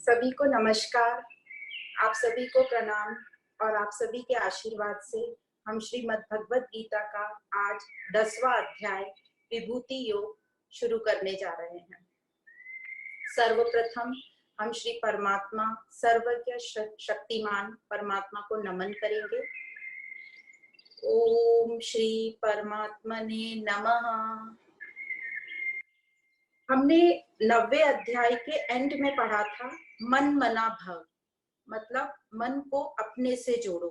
सभी को नमस्कार। आप सभी को प्रणाम और आप सभी के आशीर्वाद से हम श्रीमद् भगवत गीता का आज 10वां अध्याय विभूति योग शुरू करने जा रहे हैं। सर्वप्रथम हम श्री परमात्मा सर्वज्ञ शक्तिमान परमात्मा को नमन करेंगे। ओम श्री परमात्मने नमः। हमने 90वें अध्याय के एंड में पढ़ा था मन मना भव, मतलब मन को अपने से जोड़ो,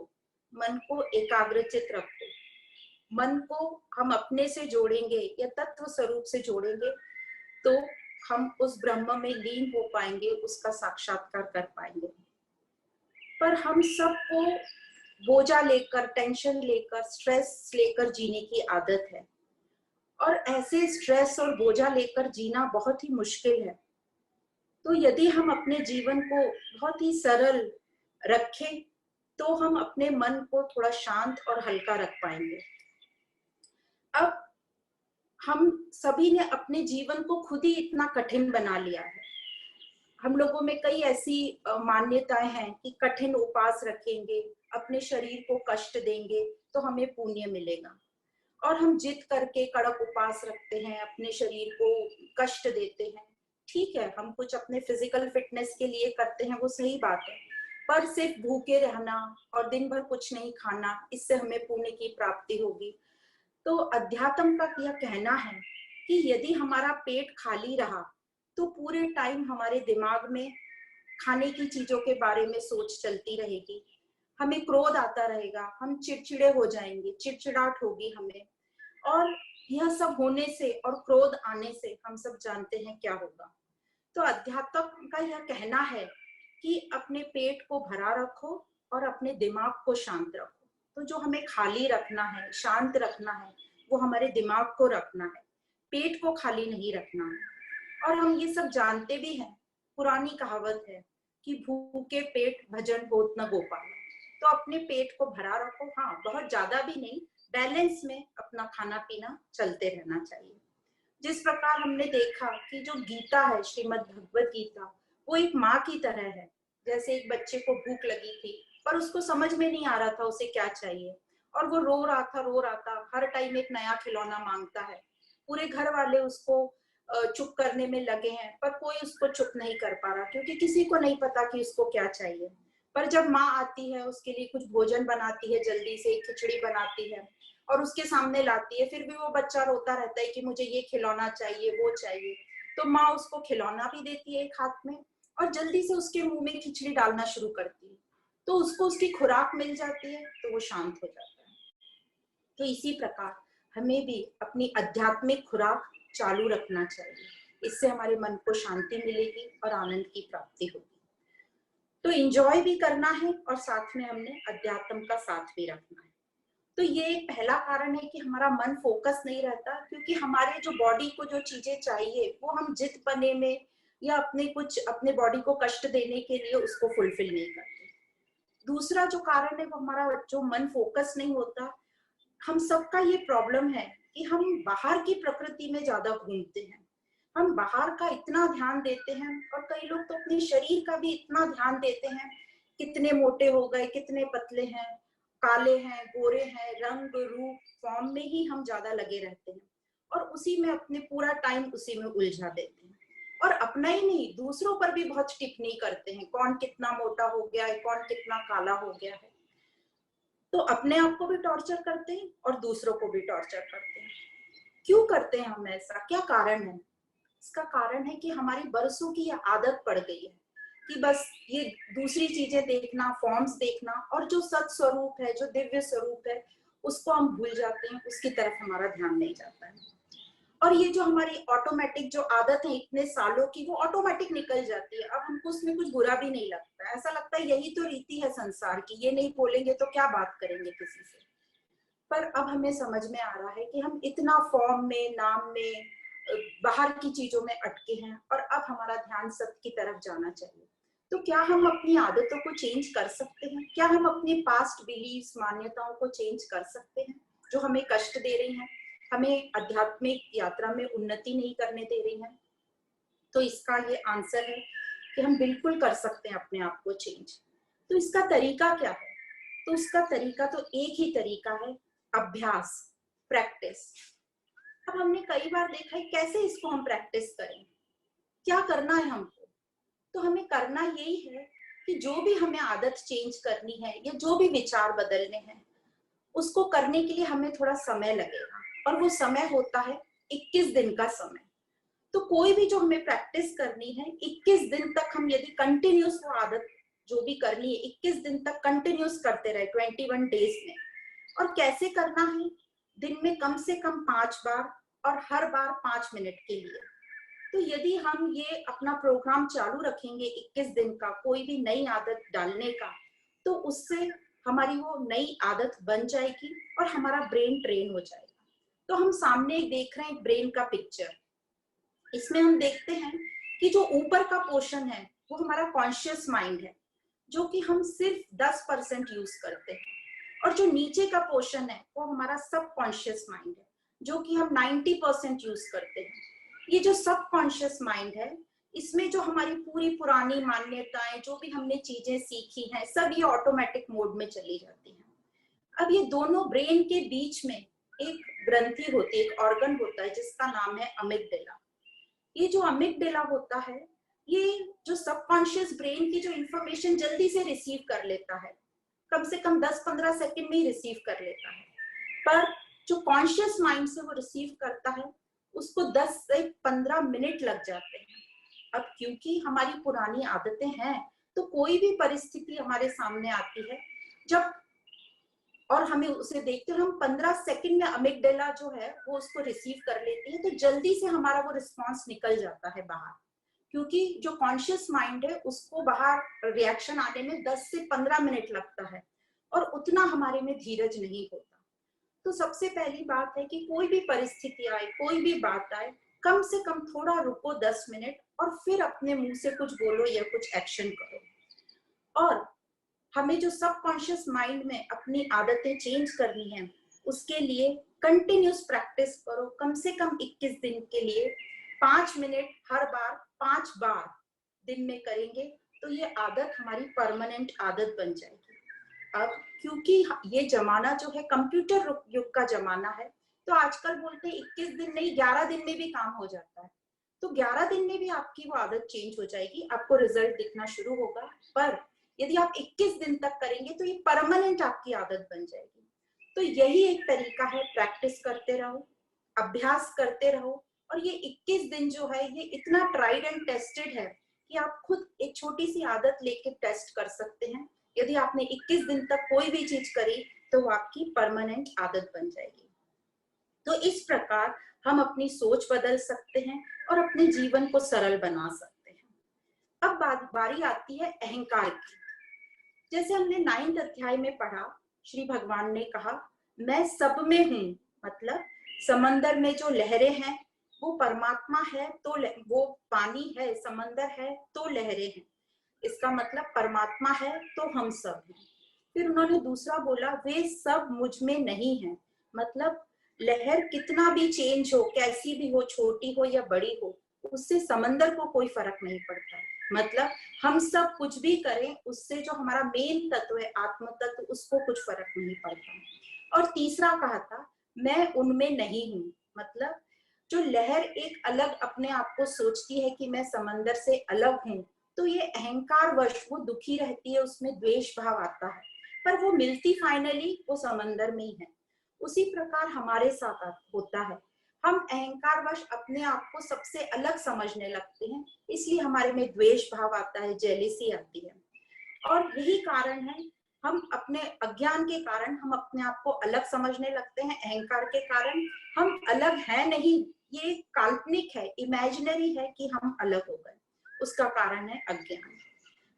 मन को एकाग्रचित रखो। मन को हम अपने से जोड़ेंगे या तत्व स्वरूप से जोड़ेंगे तो हम उस ब्रह्म में लीन हो पाएंगे, उसका साक्षात्कार कर पाएंगे। पर हम सबको बोझा लेकर, टेंशन लेकर, स्ट्रेस लेकर जीने की आदत है और ऐसे स्ट्रेस और बोझा लेकर जीना बहुत ही मुश्किल है। तो यदि हम अपने जीवन को बहुत ही सरल रखें तो हम अपने मन को थोड़ा शांत और हल्का रख पाएंगे। अब हम सभी ने अपने जीवन को खुद ही इतना कठिन बना लिया है। हम लोगों में कई ऐसी मान्यताएं हैं कि कठिन उपवास रखेंगे, अपने शरीर को कष्ट देंगे तो हमें पुण्य मिलेगा, और हम जिद करके कड़क उपवास रखते हैं, अपने शरीर को कष्ट देते हैं। ठीक है, हम कुछ अपने फिजिकल फिटनेस के लिए करते हैं, वो सही बात है, पर सिर्फ भूखे रहना और दिन भर कुछ नहीं खाना, इससे हमें पुण्य की प्राप्ति होगी। तो अध्यात्म का यह कहना है कि यदि हमारा पेट खाली रहा तो पूरे टाइम हमारे दिमाग में खाने की चीजों के बारे में सोच चलती रहेगी, हमें क्रोध आता रहेगा, हम चिड़चिड़े हो जाएंगे, चिड़चिड़ाहट होगी हमें, और यह सब होने से और क्रोध आने से हम सब जानते हैं क्या होगा। तो अध्यात्म का यह कहना है कि अपने पेट को भरा रखो और अपने दिमाग को शांत रखो। तो जो हमें खाली रखना है, शांत रखना है, वो हमारे दिमाग को रखना है, पेट को खाली नहीं रखना है। और हम ये सब जानते भी हैं, पुरानी कहावत है कि भूखे पेट भजन होत न गोपाल। तो अपने पेट को भरा रखो, हाँ बहुत ज्यादा भी नहीं, बैलेंस में अपना खाना पीना चलते रहना चाहिए। जिस प्रकार हमने देखा कि जो गीता है, श्रीमद् भगवत गीता, वो एक माँ की तरह है। जैसे एक बच्चे को भूख लगी थी पर उसको समझ में नहीं आ रहा था उसे क्या चाहिए, और वो रो रहा था, हर टाइम एक नया खिलौना मांगता है। पूरे घर वाले उसको चुप करने में लगे हैं पर कोई उसको चुप नहीं कर पा रहा, क्योंकि किसी को नहीं पता कि उसको क्या चाहिए। पर जब माँ आती है, उसके लिए कुछ भोजन बनाती है, जल्दी से खिचड़ी बनाती है और उसके सामने लाती है, फिर भी वो बच्चा रोता रहता है कि मुझे ये खिलौना चाहिए, वो चाहिए। तो माँ उसको खिलौना भी देती है एक हाथ में और जल्दी से उसके मुंह में खिचड़ी डालना शुरू करती है, तो उसको उसकी खुराक मिल जाती है, तो वो शांत हो जाता है। तो इसी प्रकार हमें भी अपनी आध्यात्मिक खुराक चालू रखना चाहिए, इससे हमारे मन को शांति मिलेगी और आनंद की प्राप्ति होगी। तो एंजॉय भी करना है और साथ में हमने अध्यात्म का साथ भी रखना है। तो ये एक पहला कारण है कि हमारा मन फोकस नहीं रहता, क्योंकि हमारे जो बॉडी को जो चीजें चाहिए वो हम जिद बने में या अपने बॉडी को कष्ट देने के लिए उसको फुलफिल नहीं करते। दूसरा जो कारण है वो हमारा जो मन फोकस नहीं होता। हम सबका ये प्रॉब्लम है कि हम बाहर की प्रकृति में ज्यादा घूमते हैं, हम बाहर का इतना ध्यान देते हैं, और कई लोग तो अपने शरीर का भी इतना ध्यान देते हैं, कितने मोटे हो गए, कितने पतले हैं, काले हैं, गोरे हैं, रंग रूप फॉर्म में ही हम ज्यादा लगे रहते हैं और उसी में अपने पूरा टाइम उसी में उलझा देते हैं। और अपना ही नहीं, दूसरों पर भी बहुत टिप्पणी करते हैं, कौन कितना मोटा हो गया है, कौन कितना काला हो गया है। तो अपने आप को भी टॉर्चर करते हैं और दूसरों को भी टॉर्चर करते हैं। क्यों करते हैं हम ऐसा, क्या कारण है? इसका कारण है कि हमारी बरसों की यह आदत पड़ गई है कि बस ये दूसरी चीजें देखना, फॉर्म्स देखना, और जो सत स्वरूप है, जो दिव्य स्वरूप है, उसको हम भूल जाते हैं, उसकी तरफ हमारा ध्यान नहीं जाता है। और ये जो हमारी ऑटोमेटिक जो आदत है इतने सालों की, वो ऑटोमेटिक निकल जाती है। अब हमको उसमें कुछ बुरा भी नहीं लगता है, ऐसा लगता है यही तो रीति है संसार की, ये नहीं बोलेंगे तो क्या बात करेंगे किसी से। पर अब हमें समझ में आ रहा है कि हम इतना फॉर्म में, नाम में, बाहर की चीजों में अटके हैं और अब हमारा ध्यान सत्य की तरफ जाना चाहिए। तो क्या हम अपनी आदतों को चेंज कर सकते हैं? क्या हम अपने पास्ट बिलीव्स, मान्यताओं को चेंज कर सकते हैं जो हमें कष्ट दे रही हैं, हमें आध्यात्मिक यात्रा में उन्नति नहीं करने दे रही हैं? तो इसका ये आंसर है कि हम बिल्कुल कर सकते हैं अपने आप को चेंज। तो इसका तरीका क्या है? तो उसका तरीका तो एक ही तरीका है, अभ्यास, प्रैक्टिस। अब हमने कई बार देखा है कैसे इसको हम प्रैक्टिस करें, क्या करना है हमको। तो हमें करना यही है कि जो भी हमें आदत चेंज करनी है या जो भी विचार बदलने हैं, उसको करने के लिए हमें थोड़ा समय लगेगा, और वो समय होता है 21 दिन का समय। तो कोई भी जो हमें प्रैक्टिस करनी है, 21 दिन तक हम यदि कंटिन्यूस वो आदत जो भी करनी है 21 दिन तक कंटिन्यूस करते रहे, 21 डेज में। और कैसे करना है? दिन में कम से कम 5 बार, और हर बार 5 मिनट के लिए। तो यदि हम ये अपना प्रोग्राम चालू रखेंगे 21 दिन का, कोई भी नई आदत डालने का, तो उससे हमारी वो नई आदत बन जाएगी और हमारा ब्रेन ट्रेन हो जाएगा। तो हम सामने देख रहे हैं ब्रेन का पिक्चर। इसमें हम देखते हैं कि जो ऊपर का पोर्शन है वो हमारा कॉन्शियस माइंड है, जो कि हम सिर्फ 10% यूज करते हैं, और जो नीचे का पोर्शन है वो हमारा सब कॉन्शियस माइंड है, जो कि हम 90% यूज करते हैं। ये जो सब कॉन्शियस माइंड है, इसमें जो हमारी पूरी पुरानी मान्यताएं, जो भी हमने चीजें सीखी हैं, सब ये ऑटोमेटिक मोड में चली जाती हैं। अब ये दोनों ब्रेन के बीच में एक ग्रंथि होती है, एक ऑर्गन होता है जिसका नाम है अमिगडाला। ये जो अमिगडाला होता है, ये जो सबकॉन्शियस ब्रेन की जो इंफॉर्मेशन जल्दी से रिसीव कर लेता है, कम से कम 10-15 सेकंड में ही रिसीव कर लेता है। पर जो कॉन्शियस माइंड से वो रिसीव करता है, उसको 10 से 15 मिनट लग जाते हैं। अब क्योंकि हमारी पुरानी आदतें हैं, तो कोई भी परिस्थिति हमारे सामने आती है जब, और हमें उसे देखते हुए हम 15 सेकंड में अमिगडाला जो है वो उसको रिसीव कर लेती है, तो जल्दी से हमारा वो रिस्पॉन्स निकल जाता है बाहर। क्योंकि जो कॉन्शियस माइंड है उसको बाहर रिएक्शन आने में 10 से 15 मिनट लगता है, और उतना हमारे में धीरज नहीं होता। तो सबसे पहली बात है कि कोई भी परिस्थिति आए, कोई भी बात आए, कम से कम थोड़ा रुको 10 मिनट, और फिर अपने मुंह से कुछ बोलो या कुछ एक्शन करो। और हमें जो सबकॉन्शियस माइंड में अपनी आदतें चेंज करनी है, उसके लिए कंटिन्यूस प्रैक्टिस करो, कम से कम 21 दिन के लिए 5 मिनट हर बार 5 बार दिन में करेंगे, तो ये आदत हमारी परमानेंट आदत बन जाएगी। अब क्योंकि ये जमाना जो है कंप्यूटर युग का जमाना है, तो आजकल बोलते हैं 21 दिन नहीं 11 दिन में भी काम हो जाता है। तो 11 दिन में भी आपकी वो आदत चेंज हो जाएगी, आपको रिजल्ट दिखना शुरू होगा। पर यदि आप 21 दिन तक करेंगे तो ये परमानेंट आपकी आदत बन जाएगी। तो यही एक तरीका है, प्रैक्टिस करते रहो, अभ्यास करते रहो। और ये 21 दिन जो है ये इतना ट्राइड एंड टेस्टेड है कि आप खुद एक छोटी सी आदत लेके टेस्ट कर सकते हैं। यदि आपने 21 दिन तक कोई भी चीज करी तो वो आपकी परमानेंट आदत बन जाएगी। तो इस प्रकार हम अपनी सोच बदल सकते हैं और अपने जीवन को सरल बना सकते हैं। अब बारी आती है अहंकार की। जैसे हमने 9th अध्याय में पढ़ा, श्री भगवान ने कहा मैं सब में हूं, मतलब समंदर में जो लहरें हैं वो परमात्मा है, तो वो पानी है, समंदर है तो लहरें हैं, इसका मतलब परमात्मा है तो हम सब हैं। फिर उन्होंने दूसरा बोला वे सब मुझ में नहीं है, मतलब लहर कितना भी चेंज हो, कैसी भी हो, छोटी हो या बड़ी हो, उससे समंदर को कोई फर्क नहीं पड़ता। मतलब हम सब कुछ भी करें, उससे जो हमारा मेन तत्व है आत्म तत्व, उसको कुछ फर्क नहीं पड़ता। और तीसरा कहा था मैं उनमें नहीं हूं, मतलब जो लहर एक अलग अपने आप को सोचती है कि मैं समंदर से अलग हूं, तो ये अहंकार वश वो दुखी रहती है, उसमें द्वेष भाव आता है, पर वो मिलती फाइनली वो समंदर में ही है। उसी प्रकार हमारे साथ होता है, हम अहंकार वश अपने आप को सबसे अलग समझने लगते हैं, इसलिए हमारे में द्वेष भाव आता है, जेलिसी आती है। और यही कारण है, हम अपने अज्ञान के कारण हम अपने आप को अलग समझने लगते हैं, अहंकार के कारण हम अलग हैं नहीं, ये काल्पनिक है, इमेजिनरी है कि हम अलग हो गए, उसका कारण है अज्ञान।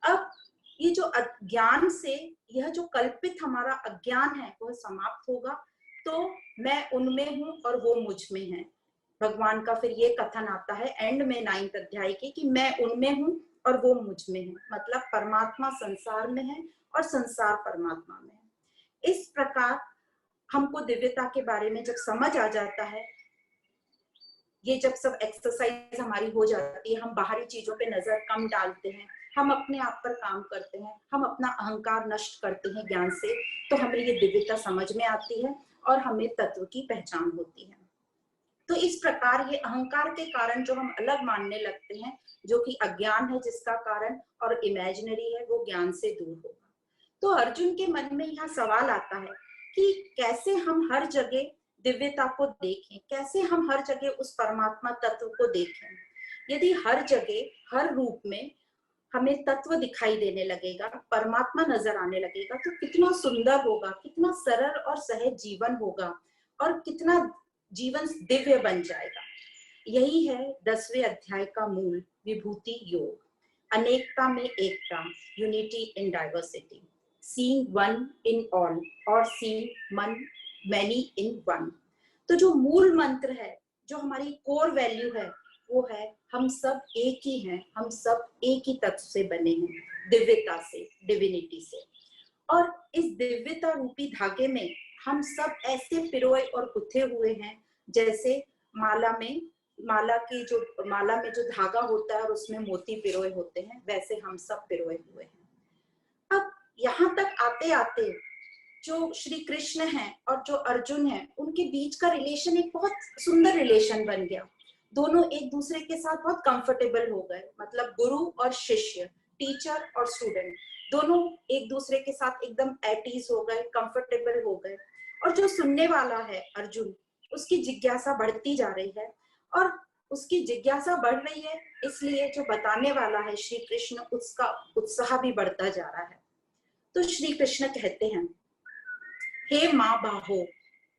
अब ये जो अज्ञान से यह जो कल्पित हमारा अज्ञान है वह समाप्त होगा, तो मैं उनमें हूं और वो मुझ में है। भगवान का फिर ये कथन आता है एंड में 9th अध्याय के कि मैं उनमें हूं और वो मुझ में है, मतलब परमात्मा संसार में है और संसार परमात्मा में है। इस प्रकार हमको दिव्यता के बारे में जब समझ आ जाता है, ये जब सब एक्सरसाइज हमारी हो जाती है, हम बाहरी चीजों पे नजर कम डालते हैं, हम अपने आप पर काम करते हैं, हम अपना अहंकार नष्ट करते हैं ज्ञान से, तो हमें ये दिव्यता समझ में आती है और हमें तत्व की पहचान होती है। तो इस प्रकार ये अहंकार के कारण जो हम अलग मानने लगते हैं, जो कि अज्ञान है जिसका कारण, और इमेजिनरी है वो ज्ञान से दूर होगा। तो अर्जुन के मन में यहाँ सवाल आता है कि कैसे हम हर जगह दिव्यता को देखें, कैसे हम हर जगह उस परमात्मा तत्व को देखें। यदि हर जगह हर रूप में हमें तत्व दिखाई देने लगेगा, परमात्मा नजर आने लगेगा, तो कितना सुंदर होगा, कितना सरल और सहज जीवन होगा, और कितना जीवन दिव्य बन जाएगा। यही है 10वें अध्याय का मूल, विभूति योग। अनेकता में एकता, unity in diversity, seeing one in all और सीइंग मैनी इन वन। तो जो मूल मंत्र है, जो हमारी कोर वैल्यू है, वो है हम सब एक ही हैं, हम सब एक ही तत्व से बने हैं, दिव्यता से, डिविनिटी से। और इस दिव्यता रूपी धागे में हम सब ऐसे पिरोए और गुथे हुए हैं जैसे माला में जो धागा होता है और उसमें मोती पिरोए होते हैं, वैसे हम सब पिरोए हुए हैं। अब यहाँ तक आते आते जो श्री कृष्ण हैं और जो अर्जुन हैं, उनके बीच का रिलेशन एक बहुत सुंदर रिलेशन बन गया। दोनों एक दूसरे के साथ बहुत कंफर्टेबल हो गए, मतलब गुरु और शिष्य, टीचर और स्टूडेंट, दोनों एक दूसरे के साथ एकदम एट ईज हो गए, कंफर्टेबल हो गए। और जो सुनने वाला है अर्जुन, उसकी जिज्ञासा बढ़ती जा रही है, और उसकी जिज्ञासा बढ़ रही है इसलिए जो बताने वाला है श्री कृष्ण, उसका उत्साह भी बढ़ता जा रहा है। तो श्री कृष्ण कहते हैं, हे माँ बाहो।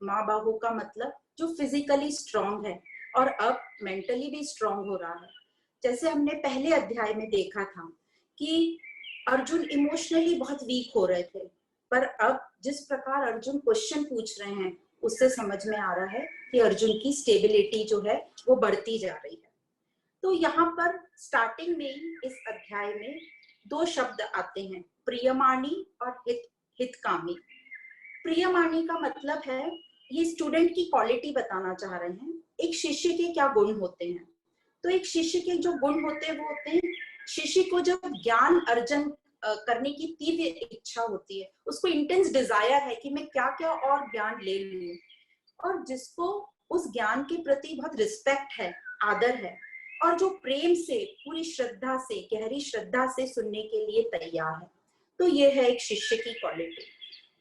माँ बाहो का मतलब जो फिजिकली स्ट्रांग है और अब मेंटली भी स्ट्रांग हो रहा है। जैसे हमने पहले अध्याय में देखा था कि अर्जुन इमोशनली बहुत वीक हो रहे थे, पर अब जिस प्रकार अर्जुन क्वेश्चन पूछ रहे हैं, उससे समझ में आ रहा है कि अर्जुन की स्टेबिलिटी जो है वो बढ़ती जा रही है। तो यहाँ पर स्टार्टिंग में ही इस अध्याय में दो शब्द आते हैं, प्रियमाणी और हितकामी। प्रियमाणी का मतलब है, ये स्टूडेंट की क्वालिटी बताना चाह रहे हैं, एक शिष्य के क्या गुण होते हैं। तो एक शिष्य के जो गुण होते हैं वो होते हैं, शिष्य को जब ज्ञान अर्जन करने की तीव्र इच्छा होती है, उसको इंटेंस डिजायर है कि मैं क्या क्या और ज्ञान ले लूं, और जिसको उस ज्ञान के प्रति बहुत रिस्पेक्ट है, आदर है, और जो प्रेम से, पूरी श्रद्धा से, गहरी श्रद्धा से सुनने के लिए तैयार है। तो ये है एक शिष्य की क्वालिटी।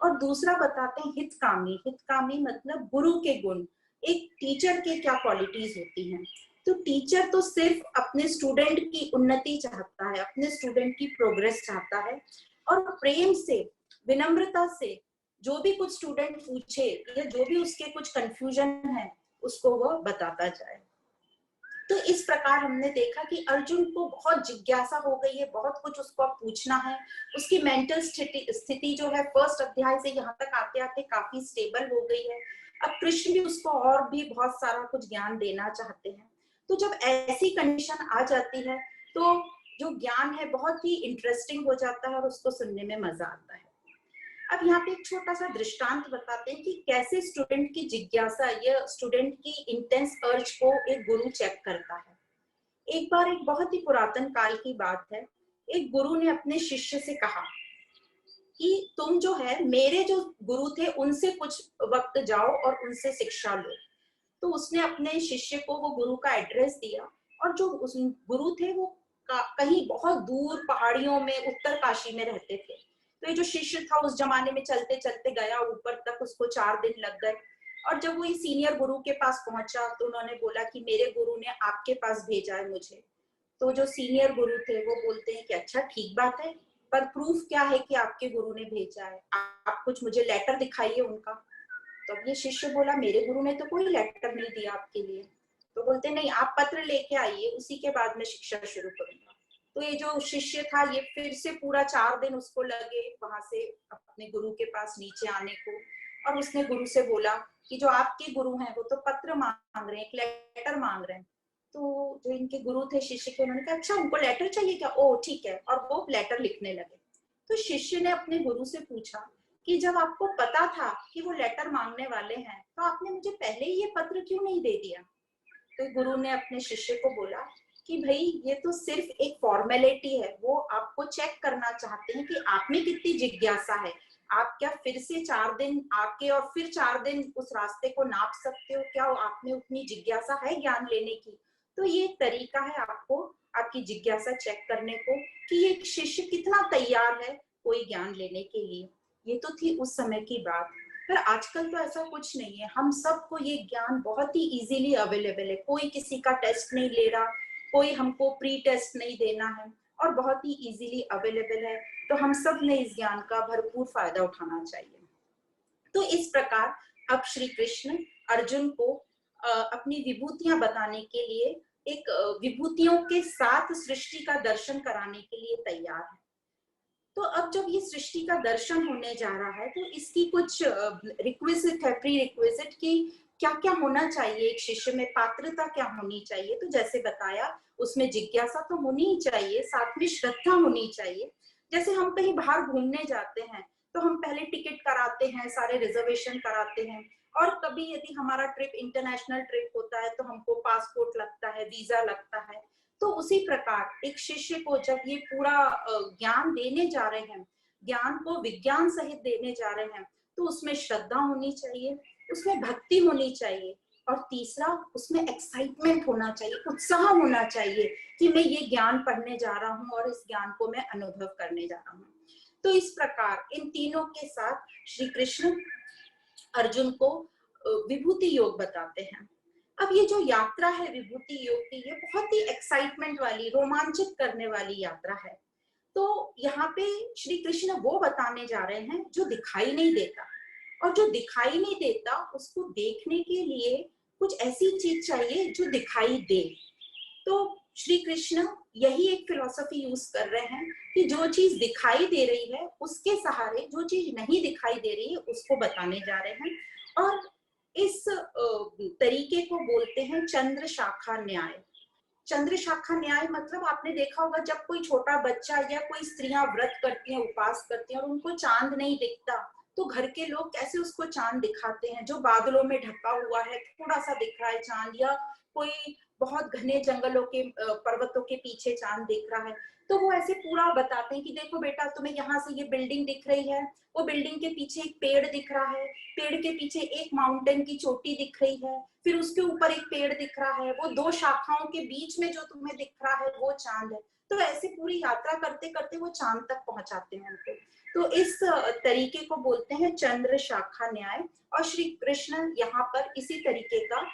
और दूसरा बताते हैं हितकामी। हितकामी मतलब गुरु के गुण। एक टीचर के क्या क्वालिटीज होती हैं। तो टीचर तो सिर्फ अपने स्टूडेंट की उन्नति चाहता है, अपने स्टूडेंट की प्रोग्रेस चाहता है, और प्रेम से, विनम्रता से जो भी कुछ स्टूडेंट पूछे या जो भी उसके कुछ कंफ्यूजन है, उसको वो बताता जाए। तो इस प्रकार हमने देखा कि अर्जुन को बहुत जिज्ञासा हो गई है, बहुत कुछ उसको अब पूछना है। उसकी मेंटल स्थिति जो है फर्स्ट अध्याय से यहाँ तक आते आते काफी स्टेबल हो गई है। अब कृष्ण भी उसको और भी बहुत सारा कुछ ज्ञान देना चाहते हैं। तो जब ऐसी कंडीशन आ जाती है तो जो ज्ञान है बहुत ही इंटरेस्टिंग हो जाता है और उसको सुनने में मजा आता है। अब यहाँ पे एक छोटा सा दृष्टांत बताते हैं कि कैसे स्टूडेंट की जिज्ञासा या स्टूडेंट की इंटेंस अर्ज को एक गुरु चेक करता है। एक बार एक बहुत ही पुरातन काल की बात है, एक गुरु ने अपने शिष्य से कहा कि तुम जो है, मेरे जो गुरु थे उनसे कुछ वक्त जाओ और उनसे शिक्षा लो। तो उसने अपने शिष्य को वो गुरु का एड्रेस दिया, और जो उस गुरु थे वो कहीं बहुत दूर पहाड़ियों में उत्तरकाशी में रहते थे। तो ये जो शिष्य था उस जमाने में चलते चलते गया ऊपर तक, उसको 4 दिन लग गए। और जब वो सीनियर गुरु के पास पहुंचा तो उन्होंने बोला कि मेरे गुरु ने आपके पास भेजा है मुझे। तो जो सीनियर गुरु थे वो बोलते हैं कि अच्छा ठीक बात है, पर प्रूफ क्या है कि आपके गुरु ने भेजा है, आप कुछ मुझे लेटर दिखाइए उनका। तो अब ये शिष्य बोला मेरे गुरु ने तो कोई लेटर नहीं दिया आपके लिए। तो बोलते नहीं, आप पत्र लेके आइए, उसी के बाद मैं शिक्षा शुरू करूंगा। तो ये जो शिष्य था ये फिर से पूरा 4 दिन उसको लगे वहां से अपने गुरु के पास नीचे आने को। और उसने गुरु से बोला कि जो आपके गुरु हैं वो तो पत्र मांग रहे हैं, एक लेटर मांग रहे हैं। तो जो इनके गुरु थे शिष्य के, उन्होंने कहा अच्छा उनको लेटर चाहिए क्या, ओ ठीक है, और वो लेटर लिखने लगे। तो शिष्य ने अपने गुरु से पूछा कि जब आपको पता था कि वो लेटर मांगने वाले हैं तो आपने मुझे पहले ही ये पत्र क्यों नहीं दे दिया। तो गुरु ने अपने शिष्य को बोला कि भाई ये तो सिर्फ एक फॉर्मेलिटी है, वो आपको चेक करना चाहते हैं कि आप में कितनी जिज्ञासा है। आप क्या फिर से 4 दिन आके और फिर 4 दिन उस रास्ते को नाप सकते हो? क्या आप में उतनी जिज्ञासा है ज्ञान लेने की? तो ये एक तरीका है आपको आपकी जिज्ञासा चेक करने को कि ये शिष्य कितना तैयार है कोई ज्ञान लेने के लिए। ये तो थी उस समय की बात। पर आजकल तो ऐसा कुछ नहीं है, हम सबको ये ज्ञान बहुत ही इजीली अवेलेबल है। कोई किसी का टेस्ट नहीं ले रहा, कोई हमको प्री टेस्ट नहीं देना है और बहुत ही इजीली अवेलेबल है। तो हम सब ने इस ज्ञान का भरपूर फायदा उठाना चाहिए। तो इस प्रकार अब श्री कृष्ण अर्जुन को अपनी विभूतियां बताने के लिए एक विभूतियों के साथ सृष्टि का दर्शन कराने के लिए तैयार है। तो अब जब ये सृष्टि का दर्शन होने जा रहा है तो इसकी कुछ रिक्विजिट है, प्री रिक्विजिट की क्या क्या होना चाहिए, एक शिष्य में पात्रता क्या होनी चाहिए। तो जैसे बताया उसमें जिज्ञासा तो होनी ही चाहिए, साथ में श्रद्धा होनी चाहिए। जैसे हम कहीं बाहर घूमने जाते हैं तो हम पहले टिकट कराते हैं, सारे रिजर्वेशन कराते हैं, और कभी यदि हमारा ट्रिप इंटरनेशनल ट्रिप होता है तो हमको पासपोर्ट लगता है, वीजा लगता है। तो उसी प्रकार एक शिष्य को जब ये पूरा ज्ञान देने जा रहे हैं, ज्ञान को विज्ञान सहित देने जा रहे हैं, तो उसमें श्रद्धा होनी चाहिए, उसमें भक्ति होनी चाहिए, और तीसरा उसमें एक्साइटमेंट होना चाहिए, उत्साह होना चाहिए कि मैं ये ज्ञान पढ़ने जा रहा हूँ और इस ज्ञान को मैं अनुभव करने जा रहा हूँ। तो इस प्रकार इन तीनों के साथ श्री कृष्ण अर्जुन को विभूति योग बताते हैं। अब ये जो यात्रा है विभूति योग की, ये बहुत ही एक्साइटमेंट वाली, रोमांचित करने वाली यात्रा है। तो यहाँ पे श्री कृष्ण वो बताने जा रहे हैं जो दिखाई नहीं देता, और जो दिखाई नहीं देता उसको देखने के लिए कुछ ऐसी चीज चाहिए जो दिखाई दे। तो श्री कृष्ण यही एक फिलॉसफी यूज कर रहे हैं कि जो चीज दिखाई दे रही है उसके सहारे जो चीज नहीं दिखाई दे रही है उसको बताने जा रहे हैं। और इस तरीके को बोलते हैं चंद्र शाखा न्याय। चंद्र शाखा न्याय मतलब आपने देखा होगा जब कोई छोटा बच्चा या कोई स्त्रियां व्रत करती हैं, उपास करती हैं और उनको चांद नहीं दिखता तो घर के लोग कैसे उसको चांद दिखाते हैं, जो बादलों में ढका हुआ है, थोड़ा सा दिख रहा है चांद, या कोई बहुत घने जंगलों के पर्वतों के पीछे चांद दिख रहा है, तो वो ऐसे पूरा बताते हैं कि देखो बेटा तुम्हें यहाँ से ये बिल्डिंग दिख रही है, वो बिल्डिंग के पीछे एक पेड़ दिख रहा है, पेड़ के पीछे एक माउंटेन की चोटी दिख रही है, फिर उसके ऊपर एक पेड़ दिख रहा है, वो 2 शाखाओं के बीच में जो तुम्हें दिख रहा है वो चांद है। तो ऐसे पूरी यात्रा करते करते वो चांद तक पहुंचाते हैं उनको। तो इस तरीके को बोलते हैं चंद्र शाखा न्याय, और श्री कृष्ण यहाँ पर इसी तरीके का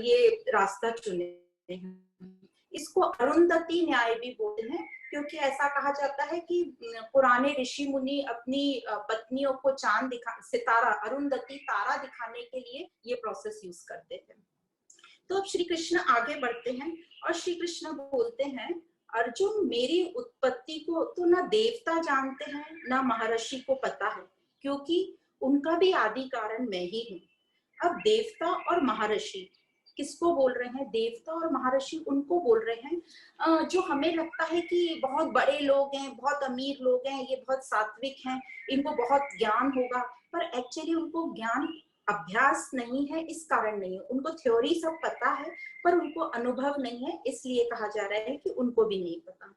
ये रास्ता चुने हैं। इसको अरुंधति न्याय भी बोलते हैं, क्योंकि ऐसा कहा जाता है कि पुराने ऋषि मुनि अपनी पत्नियों को चांद दिखा, सितारा, अरुंधति तारा दिखाने के लिए ये प्रोसेस यूज करते थे। तो अब श्री कृष्ण आगे बढ़ते हैं और श्री कृष्ण बोलते हैं अर्जुन मेरी उत्पत्ति को तो ना देवता जानते हैं ना महर्षि को पता है, क्योंकि उनका भी आदि कारण मैं ही हूँ। अब देवता और महर्षि किसको बोल रहे हैं? देवता और महर्षि उनको बोल रहे हैं जो हमें लगता है कि बहुत बड़े लोग हैं, बहुत अमीर लोग हैं, ये बहुत सात्विक हैं, इनको बहुत ज्ञान होगा, पर एक्चुअली उनको ज्ञान अभ्यास नहीं है, इस कारण नहीं है। उनको थ्योरी सब पता है पर उनको अनुभव नहीं है, इसलिए कहा जा रहा है कि उनको भी नहीं पता।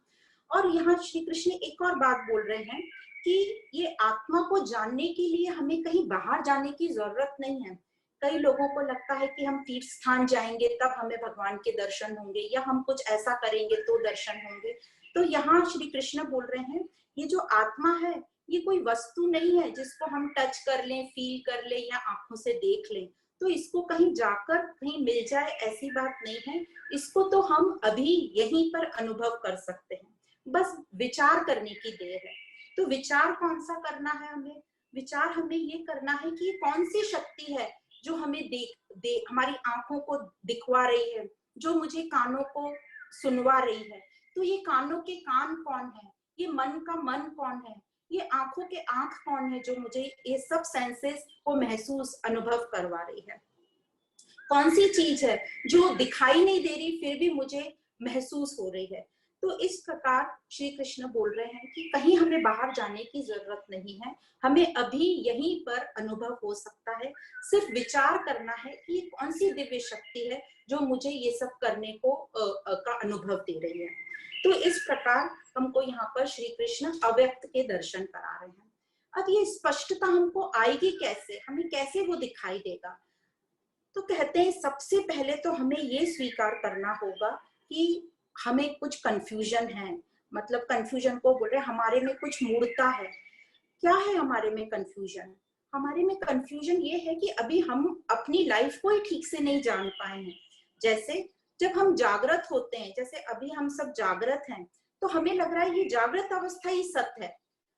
और यहाँ श्री कृष्ण एक और बात बोल रहे हैं कि ये आत्मा को जानने के लिए हमें कहीं बाहर जाने की जरूरत नहीं है। कई लोगों को लगता है कि हम तीर्थ स्थान जाएंगे तब हमें भगवान के दर्शन होंगे, या हम कुछ ऐसा करेंगे तो दर्शन होंगे। तो यहाँ श्री कृष्ण बोल रहे हैं ये जो आत्मा है ये कोई वस्तु नहीं है जिसको हम टच कर लें, फील कर लें या आंखों से देख लें, तो इसको कहीं जाकर कहीं मिल जाए ऐसी बात नहीं है। इसको तो हम अभी यहीं पर अनुभव कर सकते हैं, बस विचार करने की देर है। तो विचार कौन सा करना है हमें? विचार हमें ये करना है कि कौन सी शक्ति है जो हमें हमारी आंखों को दिखवा रही है, जो मुझे कानों को सुनवा रही है। तो ये कानों के कान कौन है, ये मन का मन कौन है, ये आंखों के आंख कौन है जो मुझे ये सब सेंसेस को महसूस अनुभव करवा रही है। कौन सी चीज है जो दिखाई नहीं दे रही फिर भी मुझे महसूस हो रही है। तो तो इस प्रकार श्री कृष्ण बोल रहे हैं कि कहीं हमें बाहर जाने की जरूरत नहीं है, हमें अभी यहीं पर अनुभव हो सकता है। सिर्फ विचार करना है कि कौन सी दिव्य शक्ति है जो मुझे ये सब करने को का अनुभव दे रही है। तो इस प्रकार हमको यहाँ पर श्री कृष्ण अव्यक्त के दर्शन करा रहे हैं। अब ये स्पष्टता हमको आएगी कैसे, हमें कैसे वो दिखाई देगा? तो कहते हैं सबसे पहले तो हमें ये स्वीकार करना होगा कि हमें कुछ कंफ्यूजन है। मतलब कंफ्यूजन को बोल रहे हमारे में कुछ मूर्ता है। क्या है हमारे में कंफ्यूजन? हमारे में कंफ्यूजन ये है कि अभी हम अपनी लाइफ को ही ठीक से नहीं जान पाए हैं। जैसे जब हम जागृत होते हैं, जैसे अभी हम सब जागृत हैं, तो हमें लग रहा है ये जागृत अवस्था ही सत्य है।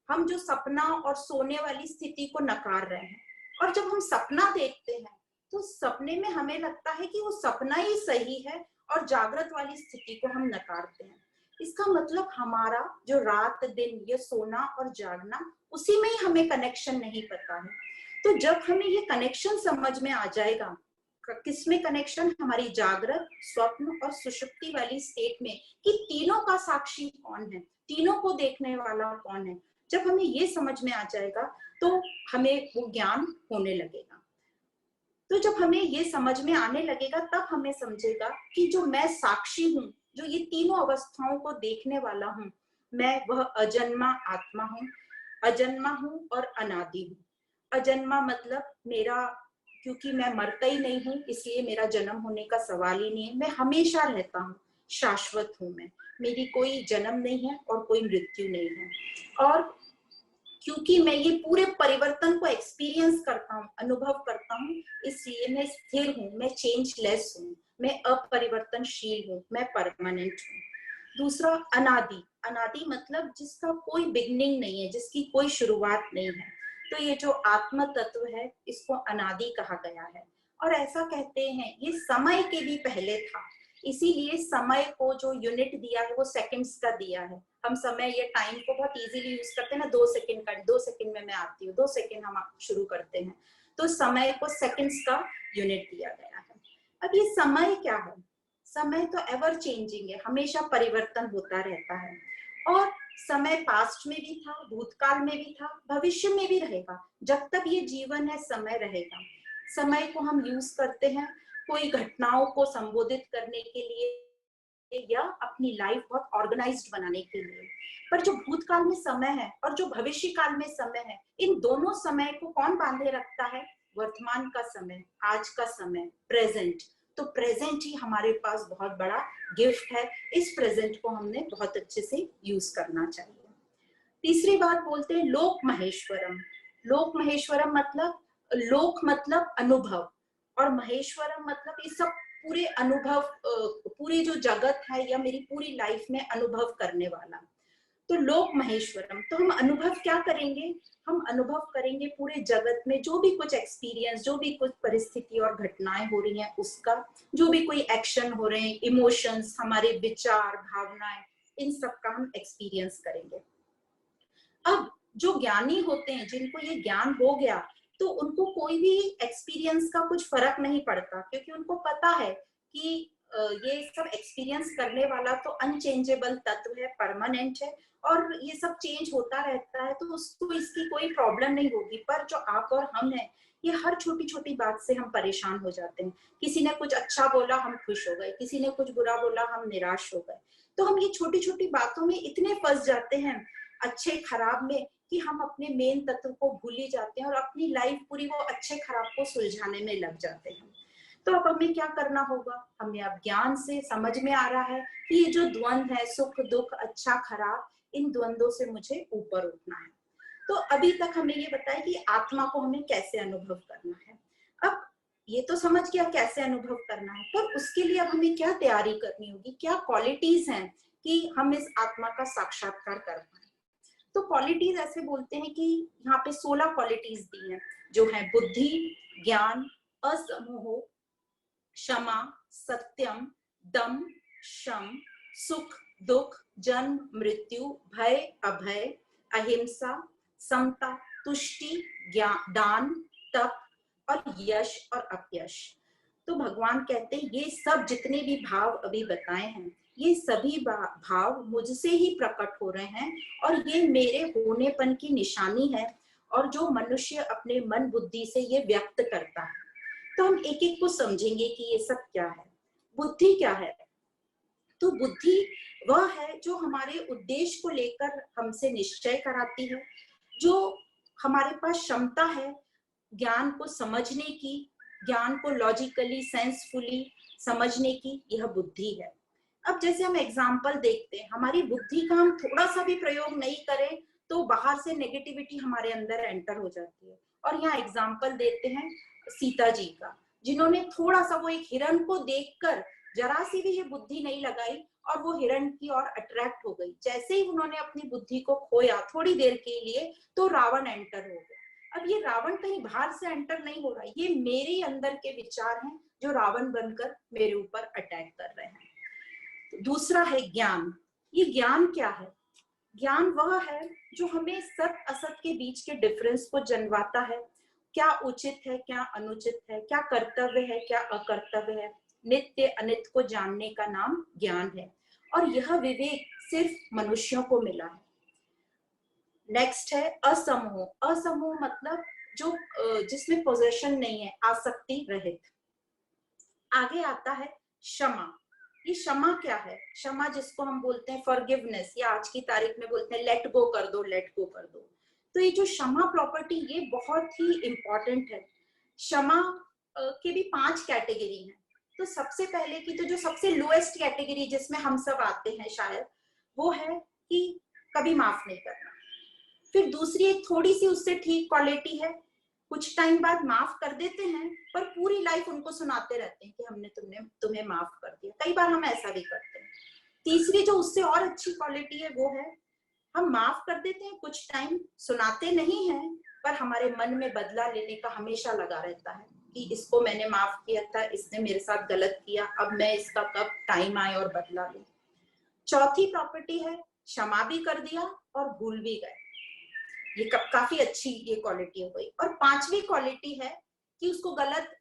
हम जो सपना और सोने वाली स्थिति को नकार रहे हैं। और जब हम सपना देखते हैं तो सपने में हमें लगता है कि वो सपना ही सही है और जागृत वाली स्थिति को हम नकारते हैं। इसका मतलब हमारा जो रात दिन ये सोना और जागना, उसी में ही हमें कनेक्शन नहीं पता है। तो जब हमें ये कनेक्शन समझ में आ जाएगा, किसमें कनेक्शन? हमारी जागृत, स्वप्न और सुषुप्ति वाली स्टेट में, कि तीनों का साक्षी कौन है, तीनों को देखने वाला कौन है। जब हमें ये समझ में आ जाएगा तो हमें वो ज्ञान होने लगेगा। तो जब हमें ये समझ में आने लगेगा तब हमें समझेगा कि जो मैं साक्षी हूँ, जो ये तीनों अवस्थाओं को देखने वाला हूँ, मैं वह अजन्मा आत्मा हूँ। अजन्मा हूँ और अनादि हूँ। अजन्मा मतलब मेरा, क्योंकि मैं मरता ही नहीं हूँ इसलिए मेरा जन्म होने का सवाल ही नहीं है। मैं हमेशा रहता हूँ, शाश्वत हूँ मैं, मेरी कोई जन्म नहीं है और कोई मृत्यु नहीं है। और क्योंकि मैं ये पूरे परिवर्तन को एक्सपीरियंस करता हूँ, अनुभव करता हूँ, इसलिए मैं स्थिर हूँ, मैं चेंजलेस हूँ, मैं अपरिवर्तनशील हूँ, मैं परमानेंट हूँ। दूसरा अनादि। अनादि मतलब जिसका कोई बिगनिंग नहीं है, जिसकी कोई शुरुआत नहीं है। तो ये जो आत्म तत्व है इसको अनादि कहा गया है। और ऐसा कहते हैं ये समय के भी पहले था, इसीलिए समय को जो यूनिट दिया है वो सेकंड्स का दिया है। हम समय या टाइम को बहुत इजीली यूज करते हैं ना, 2 सेकंड का, 2 सेकंड में मैं आती हूँ, 2 सेकंड हम शुरू करते हैं। तो समय को सेकंड्स का यूनिट दिया गया है। अब ये समय क्या है? समय तो एवर चेंजिंग है, हमेशा परिवर्तन होता रहता है। और समय पास्ट में भी था, भूतकाल में भी था, भविष्य में भी रहेगा। जब तक ये जीवन है समय रहेगा। समय को हम यूज करते हैं कोई घटनाओं को संबोधित करने के लिए या अपनी लाइफ बहुत ऑर्गेनाइज्ड बनाने के लिए। पर जो भूतकाल में समय है और जो भविष्य काल में समय है, इन दोनों समय को कौन बांधे रखता है? वर्तमान का समय, आज का समय, प्रेजेंट। तो प्रेजेंट ही हमारे पास बहुत बड़ा गिफ्ट है। इस प्रेजेंट को हमने बहुत अच्छे से यूज करना चाहिए। तीसरी बात बोलते हैं लोक महेश्वरम। लोक महेश्वरम मतलब, लोक मतलब अनुभव, और महेश्वरम मतलब ये सब पूरे अनुभव, पूरी जो जगत है या मेरी पूरी लाइफ में अनुभव करने वाला। तो लोक महेश्वरम, तो हम अनुभव क्या करेंगे? हम अनुभव करेंगे पूरे जगत में जो भी कुछ एक्सपीरियंस, जो भी कुछ परिस्थिति और घटनाएं हो रही हैं उसका, जो भी कोई एक्शन हो रहे हैं, इमोशंस, हमारे विचार, भावनाएं, इन सब का हम एक्सपीरियंस करेंगे। अब जो ज्ञानी होते हैं, जिनको ये ज्ञान हो गया, तो उनको कोई भी एक्सपीरियंस का कुछ फर्क नहीं पड़ता, क्योंकि उनको पता है कि ये सब एक्सपीरियंस करने वाला तो अनचेंजेबल तत्व है, परमानेंट है, और ये सब चेंज होता रहता है, तो उसको इसकी कोई प्रॉब्लम नहीं होगी। पर जो आप और हम हैं, ये हर छोटी छोटी बात से हम परेशान हो जाते हैं। किसी ने कुछ अच्छा बोला, हम खुश हो गए, किसी ने कुछ बुरा बोला, हम निराश हो गए। तो हम ये छोटी छोटी बातों में इतने फंस जाते हैं, अच्छे खराब में, कि हम अपने मेन तत्व को भूल ही जाते हैं और अपनी लाइफ पूरी वो अच्छे खराब को सुलझाने में लग जाते हैं। तो अब हमें क्या करना होगा? हमें अब ज्ञान से समझ में आ रहा है कि ये जो द्वंद्व है, सुख दुख, अच्छा खराब, इन द्वंद्वों से मुझे ऊपर उठना है। तो अभी तक हमें ये बताया कि आत्मा को हमें कैसे अनुभव करना है। अब ये तो समझ गया कैसे अनुभव करना है, पर उसके लिए अब हमें क्या तैयारी करनी होगी, क्या क्वालिटीज हैं कि हम इस आत्मा का साक्षात्कार कर पाए। तो क्वालिटीज ऐसे बोलते हैं कि यहाँ पे 16 क्वालिटीज दी हैं, जो है बुद्धि, ज्ञान, असमोह, क्षमा, सत्यम, दम, शम, सुख दुख, जन्म मृत्यु, भय अभय, अहिंसा, समता, तुष्टि, ज्ञान, दान, तप और यश और अपयश। तो भगवान कहते हैं ये सब जितने भी भाव अभी बताए हैं, ये सभी भाव मुझसे ही प्रकट हो रहे हैं और ये मेरे होनेपन की निशानी है, और जो मनुष्य अपने मन बुद्धि से ये व्यक्त करता है। तो हम एक एक को समझेंगे कि ये सब क्या है। बुद्धि क्या है? तो बुद्धि वह है जो हमारे उद्देश्य को लेकर हमसे निश्चय कराती है, जो हमारे पास क्षमता है ज्ञान को समझने की, ज्ञान को लॉजिकली सेंसफुली समझने की, यह बुद्धि है। अब जैसे हम एग्जाम्पल देखते हैं, हमारी बुद्धि का हम थोड़ा सा भी प्रयोग नहीं करें तो बाहर से नेगेटिविटी हमारे अंदर एंटर हो जाती है। और यहाँ एग्जाम्पल देते हैं सीता जी का, जिन्होंने थोड़ा सा, वो एक हिरण को देखकर जरा सी भी ये बुद्धि नहीं लगाई और वो हिरण की ओर अट्रैक्ट हो गई। जैसे ही उन्होंने अपनी बुद्धि को खोया थोड़ी देर के लिए, तो रावण एंटर हो गया। अब ये रावण कहीं बाहर से एंटर नहीं हो रहा, ये मेरे अंदर के विचार हैं जो रावण बनकर मेरे ऊपर अटैक कर रहे हैं। दूसरा है ज्ञान। ये ज्ञान क्या है? ज्ञान वह है जो हमें सत असत के बीच के डिफरेंस को जनवाता है, क्या उचित है क्या अनुचित है, क्या कर्तव्य है क्या अकर्तव्य है, नित्य अनित्य को जानने का नाम ज्ञान है। और यह विवेक सिर्फ मनुष्यों को मिला है। नेक्स्ट है असमोह। असमोह मतलब जो जिसमें पोजेशन नहीं है, आसक्ति रहित। आगे आता है क्षमा। ये क्षमा क्या है? क्षमा जिसको हम बोलते हैं फॉरगिवनेस, या आज की तारीख में बोलते हैं लेट गो कर दो, लेट गो कर दो। तो ये जो क्षमा प्रॉपर्टी, ये बहुत ही इंपॉर्टेंट है। क्षमा के भी 5 कैटेगरी हैं। तो सबसे पहले की, तो जो सबसे लोएस्ट कैटेगरी जिसमें हम सब आते हैं शायद, वो है कि कभी माफ नहीं करना। फिर दूसरी एक थोड़ी सी उससे ठीक क्वालिटी है, कुछ टाइम बाद माफ कर देते हैं पर पूरी लाइफ उनको सुनाते रहते हैं कि हमने तुम्हें माफ कर दिया। कई बार हम ऐसा भी करते हैं। तीसरी जो उससे और अच्छी क्वालिटी है वो है, हम माफ कर देते हैं, कुछ टाइम सुनाते नहीं हैं, पर हमारे मन में बदला लेने का हमेशा लगा रहता है कि इसको मैंने माफ किया था, इसने मेरे साथ गलत किया, अब मैं इसका कब टाइम आए और बदला लूं। चौथी प्रॉपर्टी है क्षमा भी कर दिया और भूल भी गए। ये काफी अच्छी ये क्वालिटी हो गई। और 5वीं क्वालिटी है कि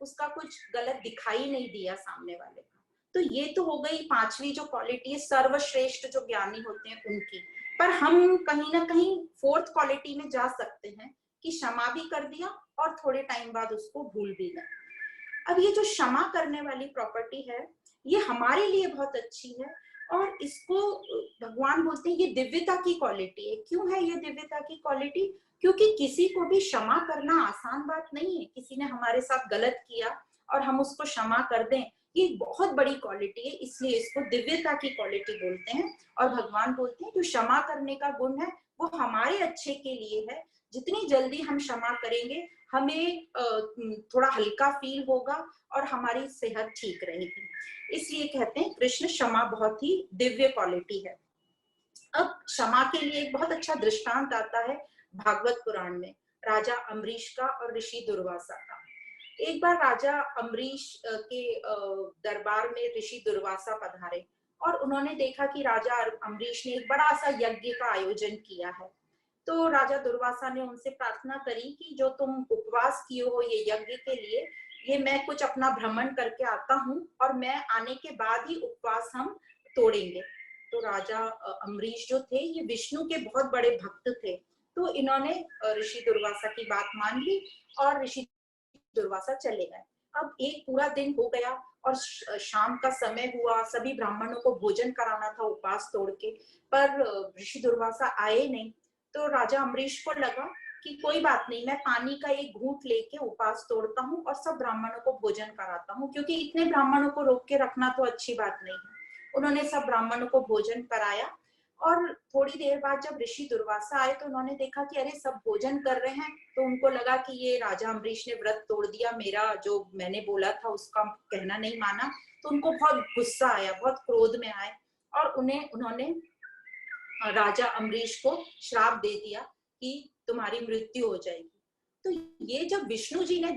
उसका कुछ गलत दिखाई नहीं दिया सामने वाले का। तो ये तो हो गई 5वीं जो क्वालिटी है, सर्वश्रेष्ठ जो ज्ञानी होते हैं उनकी। पर हम कहीं ना कहीं 4th क्वालिटी में जा सकते हैं कि क्षमा भी कर दिया और थोड़े टाइम बाद उसको भूल भी गए। अब ये जो क्षमा करने वाली प्रॉपर्टी है, ये हमारे लिए बहुत अच्छी है और इसको भगवान बोलते हैं ये दिव्यता की क्वालिटी है। क्यों है ये दिव्यता की क्वालिटी? क्योंकि किसी को भी क्षमा करना आसान बात नहीं है। किसी ने हमारे साथ गलत किया और हम उसको क्षमा कर दें, ये बहुत बड़ी क्वालिटी है, इसलिए इसको दिव्यता की क्वालिटी बोलते हैं। और भगवान बोलते हैं जो क्षमा करने का गुण है वो हमारे अच्छे के लिए है। जितनी जल्दी हम क्षमा करेंगे, हमें थोड़ा हल्का फील होगा और हमारी सेहत ठीक रहेगी। इसलिए कहते हैं कृष्ण क्षमा बहुत ही दिव्य क्वालिटी है। अब क्षमा के लिए एक बहुत अच्छा दृष्टांत आता है भागवत पुराण में, राजा अम्बरीश का और ऋषि दुर्वासा का। एक बार राजा अम्बरीश के दरबार में ऋषि दुर्वासा पधारे और उन्होंने देखा कि राजा अम्बरीश ने एक बड़ा सा यज्ञ का आयोजन किया है। तो राजा दुर्वासा ने उनसे प्रार्थना करी कि जो तुम उपवास किए हो ये यज्ञ के लिए, ये मैं कुछ अपना भ्रमण करके आता हूँ और मैं आने के बाद ही उपवास हम तोड़ेंगे। तो राजा अम्बरीश जो थे ये विष्णु के बहुत बड़े भक्त थे। तो इन्होंने ऋषि दुर्वासा की बात मान ली और ऋषि दुर्वासा चले गए। अब एक पूरा दिन हो गया और शाम का समय हुआ, सभी ब्राह्मणों को भोजन कराना था उपवास तोड़ के, पर ऋषि दुर्वासा आए नहीं। तो राजा अम्बरीश को लगा कि कोई बात नहीं, मैं पानी का एक घूंट लेके उपवास तोड़ता हूँ और सब ब्राह्मणों को भोजन कराता हूँ, क्योंकि इतने ब्राह्मणों को रोक के रखना तो अच्छी बात नहीं है। उन्होंने सब ब्राह्मणों को भोजन कराया और थोड़ी देर बाद जब ऋषि दुर्वासा आए तो उन्होंने देखा कि अरे सब भोजन कर रहे हैं। तो उनको लगा कि ये राजा अम्बरीश ने व्रत तोड़ दिया, मेरा जो मैंने बोला था उसका कहना नहीं माना। तो उनको बहुत गुस्सा आया, बहुत क्रोध में आए और उन्होंने राजा अम्बरीश को श्राप दे दिया कि तुम्हारी मृत्यु हो जाएगी। तो ये जब विष्णु जी ने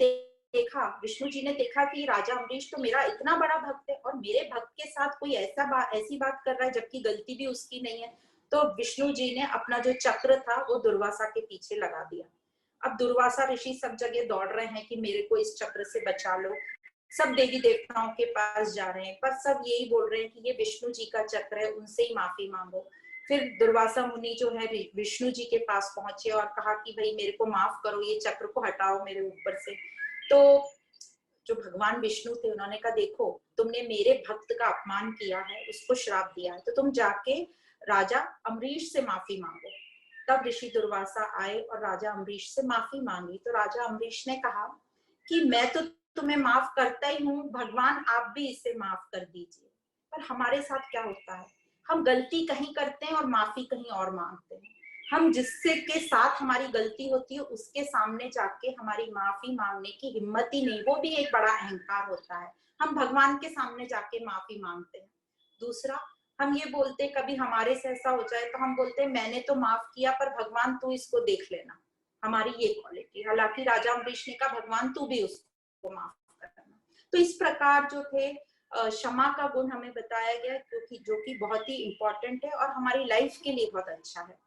देखा कि राजा अम्बरीश तो मेरा इतना बड़ा भक्त है और मेरे भक्त के साथ कोई ऐसी बात कर रहा है जबकि गलती भी उसकी नहीं है, तो विष्णु जी ने अपना जो चक्र था वो दुर्वासा के पीछे लगा दिया। अब दुर्वासा ऋषि सब जगह दौड़ रहे हैं कि मेरे को इस चक्र से बचा लो। सब देवी देवताओं के पास जा रहे हैं, पर सब यही बोल रहे हैं कि ये विष्णु जी का चक्र है, उनसे ही माफी मांगो। फिर दुर्वासा मुनि जो है विष्णु जी के पास पहुंचे और कहा कि भाई मेरे को माफ करो, ये चक्र को हटाओ मेरे ऊपर से। तो जो भगवान विष्णु थे उन्होंने कहा देखो तुमने मेरे भक्त का अपमान किया है, उसको श्राप दिया है, तो तुम जाके राजा अम्बरीश से माफी मांगो। तब ऋषि दुर्वासा आए और राजा अम्बरीश से माफी मांगी। तो राजा अम्बरीश ने कहा कि मैं तो तुम्हें माफ करता ही हूँ, भगवान आप भी इसे माफ कर दीजिए। पर हमारे साथ क्या होता है, हम गलती कहीं करते हैं और माफी कहीं और मांगते हैं। हम जिससे के साथ हमारी गलती होती है उसके सामने जाके हमारी माफी मांगने की हिम्मत ही नहीं, वो भी एक बड़ा अहंकार होता है। हम भगवान के सामने जाके माफी मांगते हैं। दूसरा, हम ये बोलते कभी हमारे से ऐसा हो जाए तो हम बोलते हैं मैंने तो माफ किया पर भगवान तू इसको देख लेना, हमारी ये क्वालिटी। हालांकि राजा अम्बरीश ने कहा भगवान तू भी उसको माफ करना। तो इस प्रकार जो थे क्षमा का गुण हमें बताया गया, क्योंकि जो कि बहुत ही इंपॉर्टेंट है और हमारी लाइफ के लिए बहुत अच्छा है।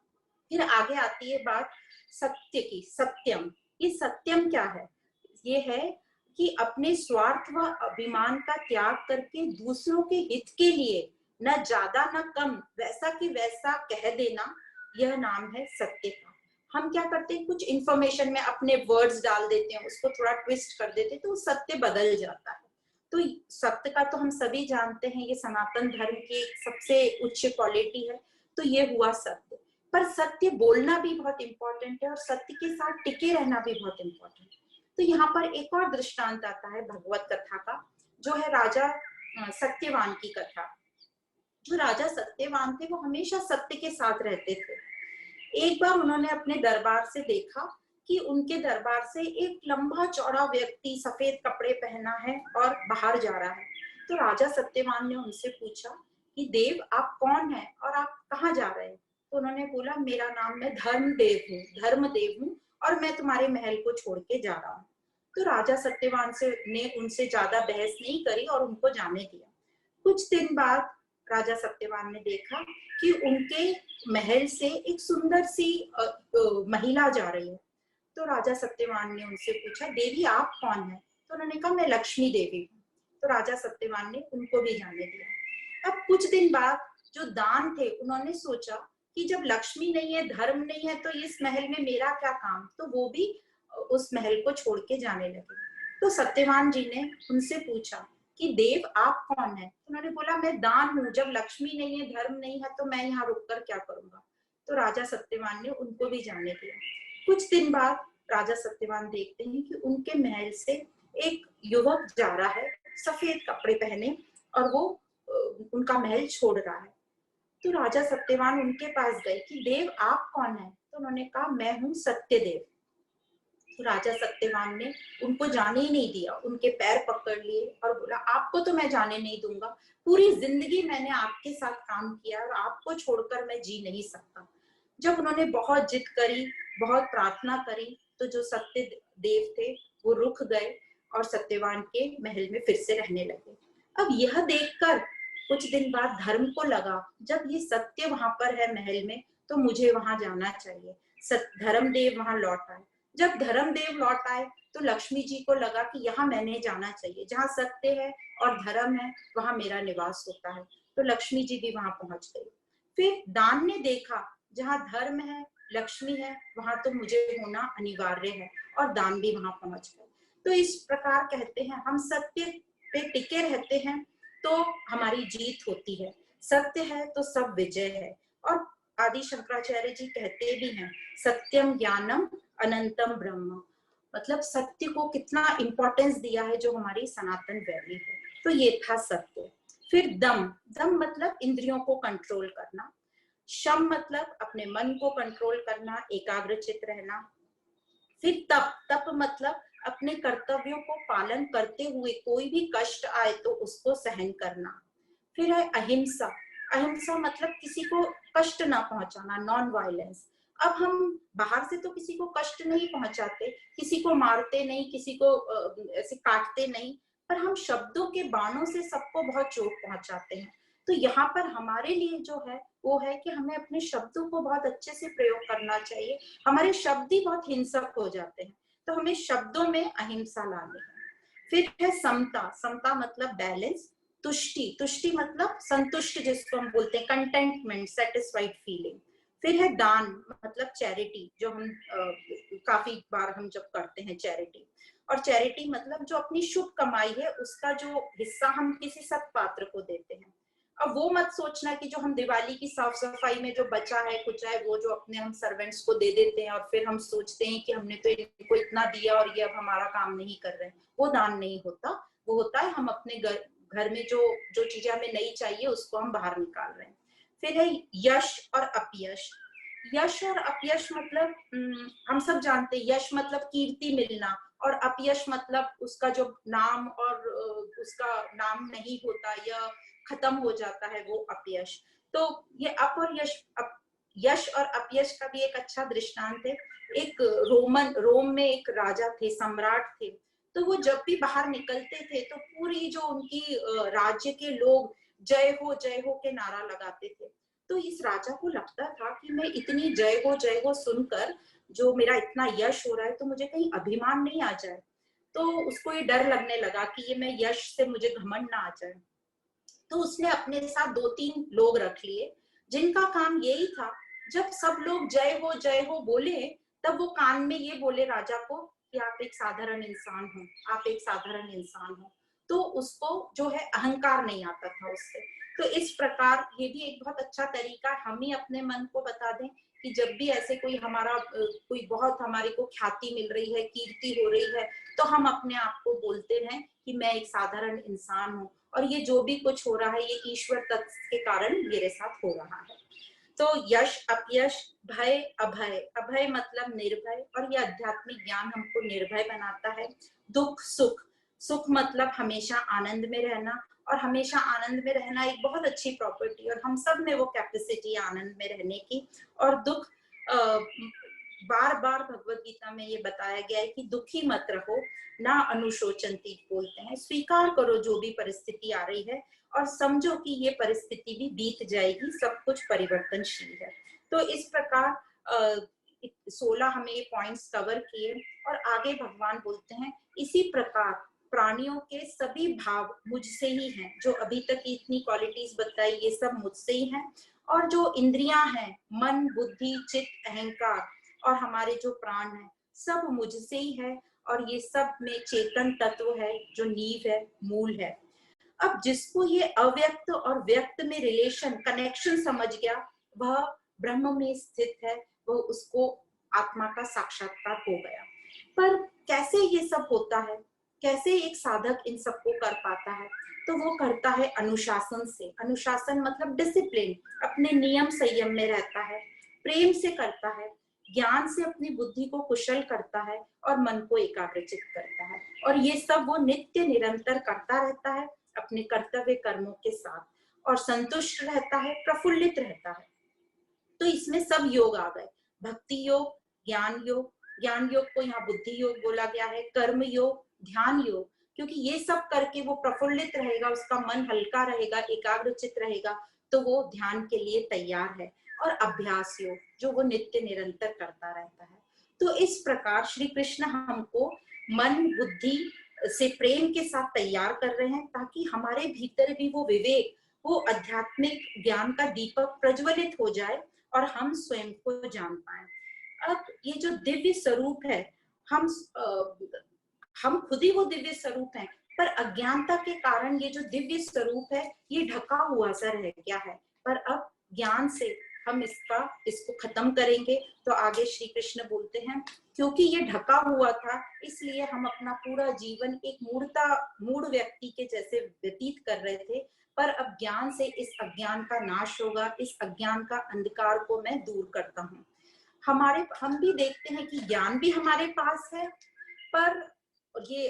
फिर आगे आती है बात सत्य की। सत्यम, ये सत्यम क्या है? ये है कि अपने स्वार्थ व अभिमान का त्याग करके दूसरों के हित के लिए न ज्यादा न कम, वैसा कि वैसा कह देना, यह नाम है सत्य का। हम क्या करते हैं, कुछ इंफॉर्मेशन में अपने वर्ड्स डाल देते हैं, उसको थोड़ा ट्विस्ट कर देते हैं तो सत्य बदल जाता है। तो सत्य का तो हम सभी जानते हैं, ये सनातन धर्म की सबसे उच्च क्वालिटी है। तो ये हुआ सत्य। पर सत्य बोलना भी बहुत इंपॉर्टेंट है और सत्य के साथ टिके रहना भी बहुत इंपॉर्टेंट है। तो यहाँ पर एक और दृष्टांत आता है भगवत कथा का, जो है राजा सत्यवान की कथा। जो राजा सत्यवान थे वो हमेशा सत्य के साथ रहते थे। एक बार उन्होंने अपने दरबार से देखा कि उनके दरबार से एक लंबा चौड़ा व्यक्ति सफेद कपड़े पहना है और बाहर जा रहा है। तो राजा सत्यवान ने उनसे पूछा कि देव आप कौन हैं और आप कहाँ जा रहे हैं? तो उन्होंने बोला मेरा नाम, मैं धर्मदेव हूँ और मैं तुम्हारे महल को छोड़ के जा रहा हूँ। तो राजा सत्यवान ने उनसे ज्यादा बहस नहीं करी और उनको जाने दिया। कुछ दिन बाद राजा सत्यवान ने देखा कि उनके महल से एक सुंदर सी महिला जा रही है। तो राजा सत्यवान ने उनसे पूछा देवी आप कौन है? तो उन्होंने कहा मैं लक्ष्मी देवी हूँ। तो राजा सत्यवान ने उनको भी जाने दिया। अब कुछ दिन बाद जो दान थे उन्होंने सोचा कि जब लक्ष्मी नहीं है, धर्म नहीं है, तो इस महल में मेरा क्या काम, तो वो भी उस महल को छोड़ के जाने लगे। तो सत्यवान जी ने उनसे पूछा कि देव आप कौन है? तो उन्होंने बोला मैं दान हूँ, जब लक्ष्मी नहीं है, धर्म नहीं है, तो मैं यहाँ रुककर क्या करूंगा। तो राजा सत्यवान ने उनको भी जाने दिया। कुछ दिन बाद राजा सत्यवान देखते हैं कि उनके महल से एक युवक जा रहा है सफेद कपड़े पहने और वो उनका महल छोड़ रहा है। तो राजा सत्यवान उनके पास गए कि देव आप कौन है? तो उन्होंने कहा मैं हूँ सत्यदेव। तो राजा सत्यवान ने उनको जाने ही नहीं दिया, उनके पैर पकड़ लिए और बोला आपको तो मैं जाने नहीं दूंगा, पूरी जिंदगी मैंने आपके साथ काम किया और आपको छोड़कर मैं जी नहीं सकता। जब उन्होंने बहुत जिद करी, बहुत प्रार्थना करी, तो जो सत्य देव थे वो रुक गए और सत्यवान के महल में फिर से रहने लगे। अब यह देखकर कुछ दिन बाद धर्म को लगा जब ये सत्य वहां पर है महल में तो मुझे वहां जाना चाहिए। धर्मदेव वहां लौट आए। जब धर्मदेव लौट आए तो लक्ष्मी जी को लगा कि यहाँ मैंने जाना चाहिए, जहाँ सत्य है और धर्म है वहां मेरा निवास होता है। तो लक्ष्मी जी भी वहां पहुंच गई। फिर दान ने देखा जहाँ धर्म है, लक्ष्मी है, वहां तो मुझे होना अनिवार्य है और दान भी वहां पहुंच गए। तो इस प्रकार कहते हैं हम सत्य पे टिके रहते हैं तो हमारी जीत होती है। सत्य है तो सब विजय है। और आदि शंकराचार्य जी कहते भी हैं सत्यम ज्ञानम अनंतम ब्रह्म, मतलब सत्य को कितना इंपॉर्टेंस दिया है जो हमारी सनातन वैल्यू है। तो ये था सत्य। फिर दम, दम मतलब इंद्रियों को कंट्रोल करना। शम मतलब अपने मन को कंट्रोल करना, एकाग्रचित रहना। फिर तप, तप मतलब अपने कर्तव्यों को पालन करते हुए कोई भी कष्ट आए तो उसको सहन करना। फिर है अहिंसा, अहिंसा मतलब किसी को कष्ट ना पहुंचाना, नॉन वायलेंस। अब हम बाहर से तो किसी को कष्ट नहीं पहुंचाते, किसी को मारते नहीं, किसी को ऐसे काटते नहीं, पर हम शब्दों के बाणों से सबको बहुत चोट पहुंचाते हैं। तो यहाँ पर हमारे लिए जो है वो है कि हमें अपने शब्दों को बहुत अच्छे से प्रयोग करना चाहिए। हमारे शब्द ही बहुत हिंसक हो जाते हैं, तो हमें शब्दों में अहिंसा लानी है। फिर है समता, समता मतलब बैलेंस। तुष्टि, तुष्टि मतलब संतुष्ट जिसको हम बोलते हैं, कंटेंटमेंट, सेटिस्फाइड फीलिंग। फिर है दान मतलब चैरिटी, जो हम काफी बार हम जब करते हैं चैरिटी। और चैरिटी मतलब जो अपनी शुभ कमाई है उसका जो हिस्सा हम किसी सत्पात्र को देते हैं। अब वो मत सोचना कि जो हम दिवाली की साफ सफाई में जो बचा है कुछ है वो जो अपने हम सर्वेंट्स को दे देते हैं और फिर हम सोचते हैं कि हमने तो इनको इतना दिया और ये अब हमारा काम नहीं कर रहे हैं, वो दान नहीं होता। वो होता है हम अपने घर में जो जो चीजें हमें नहीं चाहिए उसको हम बाहर निकाल रहे हैं। फिर है यश और अपयश। यश और अपयश मतलब हम सब जानते हैं, यश मतलब कीर्ति मिलना और अपयश मतलब उसका जो नाम और उसका नाम नहीं होता या खत्म हो जाता है, वो अपयश। तो ये अप और यश और अपयश का भी एक अच्छा दृष्टांत है। एक रोम में एक राजा थे, सम्राट थे। तो वो जब भी बाहर निकलते थे तो पूरी जो उनकी राज्य के लोग जय हो के नारा लगाते थे। तो इस राजा को लगता था कि मैं इतनी जय हो सुनकर जो मेरा इतना यश हो रहा है तो मुझे कहीं अभिमान नहीं आ जाए। तो उसको ये डर लगने लगा कि ये मैं यश से मुझे घमंड ना आ जाए। तो उसने अपने साथ 2-3 लोग रख लिए जिनका काम यही था, जब सब लोग जय हो बोले तब वो कान में ये बोले राजा को कि आप एक साधारण इंसान हो, आप एक साधारण इंसान हो। तो उसको जो है अहंकार नहीं आता था उससे। तो इस प्रकार ये भी एक बहुत अच्छा तरीका है, हम ही अपने मन को बता दें कि जब भी ऐसे कोई हमारा कोई बहुत हमारे को ख्याति मिल रही है, कीर्ति हो रही है, तो हम अपने आप को बोलते हैं कि मैं एक साधारण इंसान हूँ और ये जो भी कुछ हो रहा है ये ईश्वर तत्व के कारण मेरे साथ हो रहा है। तो यश अपयश, भय अभय। अभय मतलब निर्भय और ये आध्यात्मिक ज्ञान हमको निर्भय बनाता है। दुख सुख, सुख मतलब हमेशा आनंद में रहना, और हमेशा आनंद में रहना एक बहुत अच्छी प्रॉपर्टी और हम सब में वो कैपेसिटी आनंद में रहने की। और दुख बार बार भगवत गीता में ये बताया गया है कि दुखी मत रहो, ना अनुशोचंती बोलते हैं, स्वीकार करो जो भी परिस्थिति आ रही है और समझो कि ये परिस्थिति भी बीत जाएगी, सब कुछ परिवर्तनशील है। तो इस प्रकार 16 हमें ये पॉइंट्स कवर किए और आगे भगवान बोलते हैं इसी प्रकार प्राणियों के सभी भाव मुझसे ही हैं। जो अभी तक इतनी क्वालिटीज बताई ये सब मुझसे ही हैं। और जो इंद्रियां हैं, मन बुद्धि चित्त अहंकार और हमारे जो प्राण हैं, सब मुझसे ही है। और ये सब में चेतन तत्व है जो नींव है, मूल है। अब जिसको ये अव्यक्त और व्यक्त में रिलेशन कनेक्शन समझ गया, वह ब्रह्म में स्थित है, वो उसको आत्मा का साक्षात्कार हो गया। पर कैसे ये सब होता है, कैसे एक साधक इन सबको कर पाता है? तो वो करता है अनुशासन से। अनुशासन मतलब डिसिप्लिन, अपने नियम संयम में रहता है, प्रेम से करता है, ज्ञान से अपनी बुद्धि को कुशल करता है और मन को एकाग्रचित करता है। और ये सब वो नित्य निरंतर करता रहता है अपने कर्तव्य कर्मों के साथ, और संतुष्ट रहता है, प्रफुल्लित रहता है। तो इसमें सब योग आ गए, भक्ति योग, ज्ञान योग, ज्ञान योग को यहाँ बुद्धि योग बोला गया है, कर्म योग, ध्यान योग, क्योंकि ये सब करके वो प्रफुल्लित रहेगा, उसका मन हल्का रहेगा, एकाग्रचित रहेगा, तो वो ध्यान के लिए तैयार है। और अभ्यास योग जो वो नित्य निरंतर करता रहता है। तो इस प्रकार श्री कृष्ण हमको मन बुद्धि से प्रेम के साथ तैयार कर रहे हैं ताकि हमारे भीतर भी वो विवेक, वो आध्यात्मिक ज्ञान का दीपक प्रज्वलित हो जाए और हम स्वयं को जान पाए। अब ये जो दिव्य स्वरूप है, हम हम खुद ही वो दिव्य स्वरूप हैं, पर अज्ञानता के कारण ये जो दिव्य स्वरूप है ये ढका हुआ सा रह गया है। पर अब ज्ञान से हम इसको खत्म करेंगे। तो आगे श्री कृष्ण बोलते हैं क्योंकि ये ढका हुआ था इसलिए हम अपना पूरा जीवन एक मूढ़ व्यक्ति के जैसे व्यतीत कर रहे थे, पर अब ज्ञान से इस अज्ञान का नाश होगा, इस अज्ञान का अंधकार को मैं दूर करता हूँ। हम भी देखते हैं कि ज्ञान भी हमारे पास है, पर ये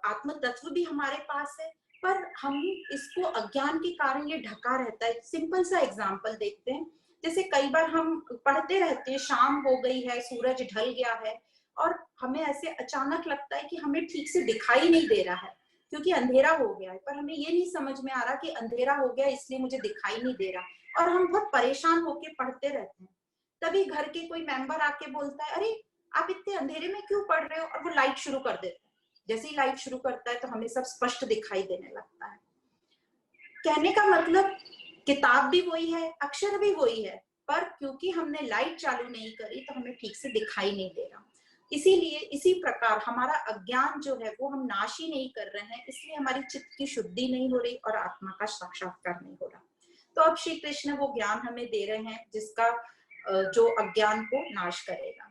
आत्म तत्व भी हमारे पास है, पर हम इसको अज्ञान के कारण ये ढका रहता है। सिंपल सा एग्जांपल देखते हैं, जैसे कई बार हम पढ़ते रहते हैं, शाम हो गई है, सूरज ढल गया है और हमें ऐसे अचानक लगता है कि हमें ठीक से दिखाई नहीं दे रहा है क्योंकि अंधेरा हो गया है, पर हमें ये नहीं समझ में आ रहा कि अंधेरा हो गया इसलिए मुझे दिखाई नहीं दे रहा, और हम बहुत परेशान होके पढ़ते रहते हैं। तभी घर के कोई मेंबर आके बोलता है, अरे आप इतने अंधेरे में क्यों पढ़ रहे हो, और वो लाइट शुरू कर देते हैं। जैसे ही लाइट शुरू करता है तो हमें सब स्पष्ट दिखाई देने लगता है। कहने का मतलब किताब भी वही है, अक्षर भी वही है, पर क्योंकि हमने लाइट चालू नहीं करी तो हमें ठीक से दिखाई नहीं दे रहा। इसीलिए इसी प्रकार हमारा अज्ञान जो है वो हम नाश ही नहीं कर रहे हैं, इसलिए हमारी चित्त की शुद्धि नहीं हो रही और आत्मा का साक्षात्कार नहीं हो रहा। तो अब श्री कृष्ण वो ज्ञान हमें दे रहे हैं जिसका जो अज्ञान को नाश करेगा।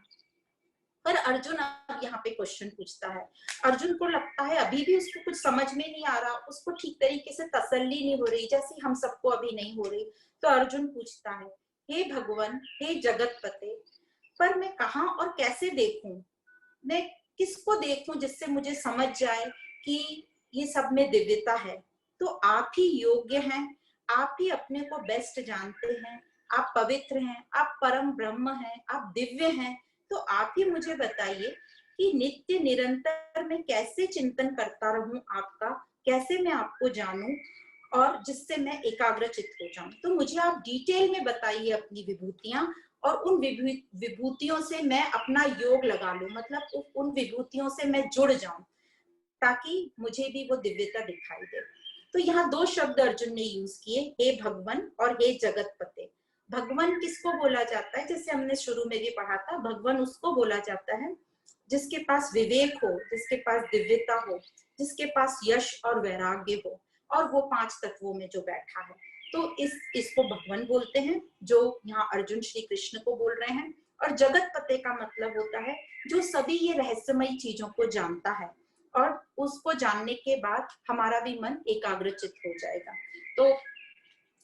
पर अर्जुन अब यहाँ पे क्वेश्चन पूछता है। अर्जुन को लगता है अभी भी उसको कुछ समझ में नहीं आ रहा, उसको ठीक तरीके से तसल्ली नहीं हो रही, जैसे हम सबको अभी नहीं हो रही। तो अर्जुन पूछता है, हे भगवान, हे जगतपते, पर मैं कहाँ और कैसे देखूं, मैं किसको देखूं जिससे मुझे समझ जाए कि ये सब में दिव्यता है। तो आप ही योग्य हैं, आप ही अपने को बेस्ट जानते हैं, आप पवित्र हैं, आप परम ब्रह्म हैं, आप दिव्य हैं। तो आप ही मुझे बताइए कि नित्य निरंतर मैं कैसे चिंतन करता रहूं आपका, कैसे मैं आपको जानूं और जिससे मैं एकाग्रचित्त हो जाऊं। तो मुझे आप डिटेल में बताइए अपनी विभूतियां, और उन विभूतियों से मैं अपना योग लगा लूं, मतलब उन विभूतियों से मैं जुड़ जाऊं ताकि मुझे भी वो दिव्यता दिखाई दे। तो यहाँ दो शब्द अर्जुन ने यूज किए, हे भगवान और हे जगतपते। भगवान किसको बोला जाता है, जैसे हमने शुरू में भी पढ़ा था, भगवान उसको बोला जाता है जिसके पास विवेक हो, जिसके पास दिव्यता हो, जिसके पास यश और वैराग्य हो, और वो 5 तत्वों में जो बैठा है। तो इसको भगवान बोलते हैं, जो यहाँ अर्जुन श्री कृष्ण को बोल रहे हैं। और जगतपते का मतलब होता है जो सभी ये रहस्यमयी चीजों को जानता है, और उसको जानने के बाद हमारा भी मन एकाग्रचित हो जाएगा। तो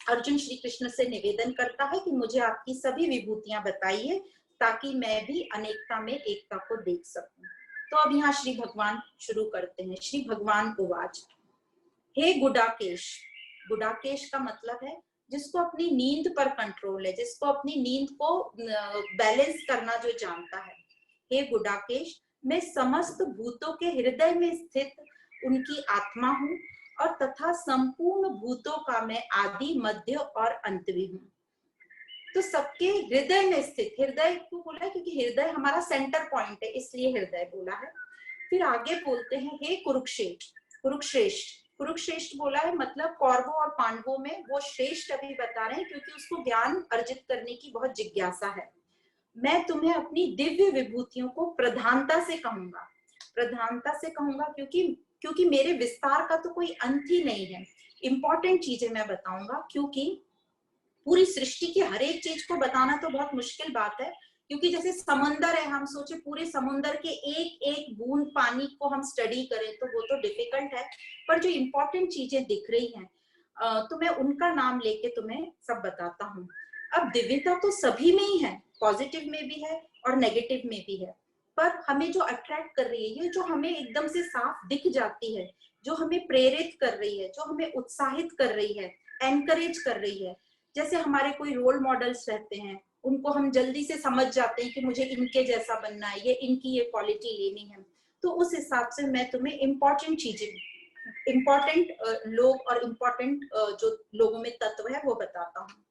अर्जुन श्री कृष्ण से निवेदन करता है कि मुझे आपकी सभी विभूतियां बताइए ताकि मैं भी अनेकता में एकता को देख सकूं। तो अब यहाँ श्री भगवान शुरू करते हैं। श्री भगवान उवाच, हे गुडाकेश। गुडाकेश का मतलब है जिसको अपनी नींद पर कंट्रोल है, जिसको अपनी नींद को बैलेंस करना जो जानता है। हे गुडाकेश, मैं समस्त भूतों के हृदय में स्थित उनकी आत्मा हूँ, और तथा संपूर्ण भूतों का मैं आदि मध्य और अंत भी हूँ। तो सबके हृदय में स्थित, हृदय को बोला है क्योंकि हृदय हमारा सेंटर पॉइंट है, इसलिए हृदय बोला है। फिर आगे बोलते हैं, हे कुरुक्षेत्र, कुरुश्रेष्ठ। कुरुश्रेष्ठ बोला है मतलब कौरवों और पांडवों में वो श्रेष्ठ अभी बता रहे हैं क्योंकि उसको ज्ञान अर्जित करने की बहुत जिज्ञासा है। मैं तुम्हें अपनी दिव्य विभूतियों को प्रधानता से कहूंगा, प्रधानता से कहूंगा क्योंकि मेरे विस्तार का तो कोई अंत ही नहीं है। इंपॉर्टेंट चीजें मैं बताऊंगा, क्योंकि पूरी सृष्टि की हर एक चीज को बताना तो बहुत मुश्किल बात है, क्योंकि जैसे समंदर है, हम सोचे पूरे समुद्र के एक एक बूंद पानी को हम स्टडी करें तो वो तो डिफिकल्ट है, पर जो इम्पोर्टेंट चीजें दिख रही हैं तो मैं उनका नाम लेके तुम्हें सब बताता हूँ। अब दिव्यता तो सभी में ही है, पॉजिटिव में भी है और नेगेटिव में भी है, पर हमें जो अट्रैक्ट कर रही है, ये जो हमें एकदम से साफ दिख जाती है, जो हमें प्रेरित कर रही है, जो हमें उत्साहित कर रही है, एनकरेज कर रही है, जैसे हमारे कोई रोल मॉडल्स रहते हैं, उनको हम जल्दी से समझ जाते हैं कि मुझे इनके जैसा बनना है, ये इनकी ये क्वालिटी लेनी है। तो उस हिसाब से मैं तुम्हें इम्पोर्टेंट चीजें, इम्पोर्टेंट लोग और इम्पोर्टेंट जो लोगों में तत्व है वो बताता हूँ।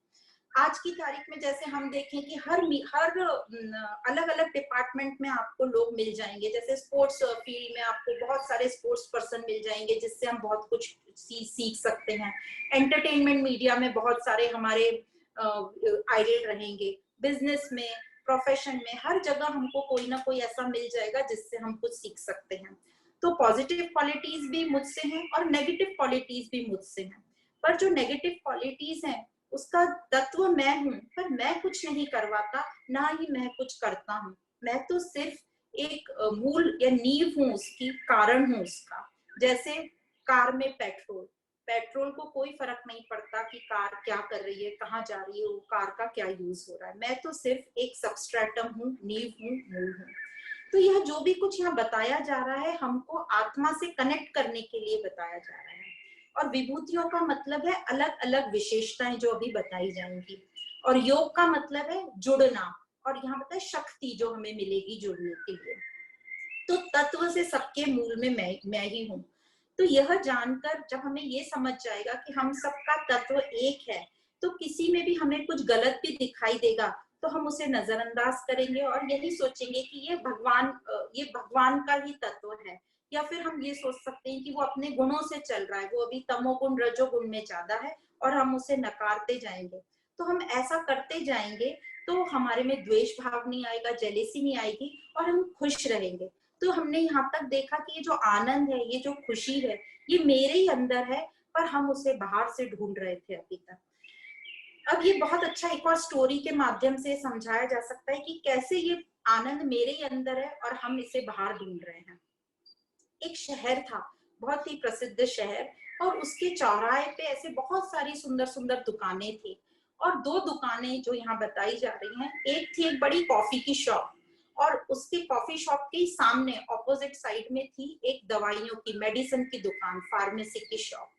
आज की तारीख में जैसे हम देखें कि हर अलग अलग डिपार्टमेंट में आपको लोग मिल जाएंगे, जैसे स्पोर्ट्स फील्ड में आपको बहुत सारे स्पोर्ट्स पर्सन मिल जाएंगे जिससे हम बहुत कुछ सीख सकते हैं। एंटरटेनमेंट मीडिया में बहुत सारे हमारे आइडल रहेंगे, बिजनेस में, प्रोफेशन में, हर जगह हमको कोई ना कोई ऐसा मिल जाएगा जिससे हम कुछ सीख सकते हैं। तो पॉजिटिव क्वालिटीज भी मुझसे हैं और नेगेटिव क्वालिटीज भी मुझसे हैं, पर जो नेगेटिव क्वालिटीज हैं उसका तत्व मैं हूं, पर मैं कुछ नहीं करवाता, ना ही मैं कुछ करता हूं। मैं तो सिर्फ एक मूल या नींव हूं, उसकी कारण हूं उसका। जैसे कार में पेट्रोल, पेट्रोल को कोई फर्क नहीं पड़ता कि कार क्या कर रही है, कहाँ जा रही है, वो कार का क्या यूज हो रहा है। मैं तो सिर्फ एक सबस्ट्रेटम हूँ, नींव हूँ, मूल हूँ। तो यह जो भी कुछ यहाँ बताया जा रहा है हमको आत्मा से कनेक्ट करने के लिए बताया जा रहा है। और विभूतियों का मतलब है अलग अलग विशेषताएं जो अभी बताई जाएंगी, और योग का मतलब है जुड़ना, और यहाँ बताए शक्ति जो हमें मिलेगी जुड़ने के लिए। तो तत्व से सबके मूल में मैं ही हूँ। तो यह जानकर जब हमें ये समझ जाएगा कि हम सबका तत्व एक है, तो किसी में भी हमें कुछ गलत भी दिखाई देगा तो हम उसे नजरअंदाज करेंगे और यही सोचेंगे कि ये भगवान का ही तत्व है, या फिर हम ये सोच सकते हैं कि वो अपने गुणों से चल रहा है, वो अभी तमोगुण रजोगुण में ज्यादा है और हम उसे नकारते जाएंगे। तो हम ऐसा करते जाएंगे तो हमारे में द्वेष भाव नहीं आएगा, जेलेसी नहीं आएगी और हम खुश रहेंगे। तो हमने यहाँ तक देखा कि ये जो आनंद है, ये जो खुशी है, ये मेरे ही अंदर है, पर हम उसे बाहर से ढूंढ रहे थे अभी तक। अब ये बहुत अच्छा एक और स्टोरी के माध्यम से समझाया जा सकता है कि कैसे ये आनंद मेरे ही अंदर है और हम इसे बाहर ढूंढ रहे हैं। एक शहर था, बहुत ही प्रसिद्ध शहर, और उसके चौराहे पे ऐसे बहुत सारी सुंदर सुंदर दुकानें थी। और दो दुकानें जो यहाँ बताई जा रही हैं, एक थी एक बड़ी कॉफी की शॉप, और उसके कॉफी शॉप के सामने ऑपोजिट साइड में थी एक दवाइयों की, मेडिसिन की दुकान, फार्मेसी की शॉप।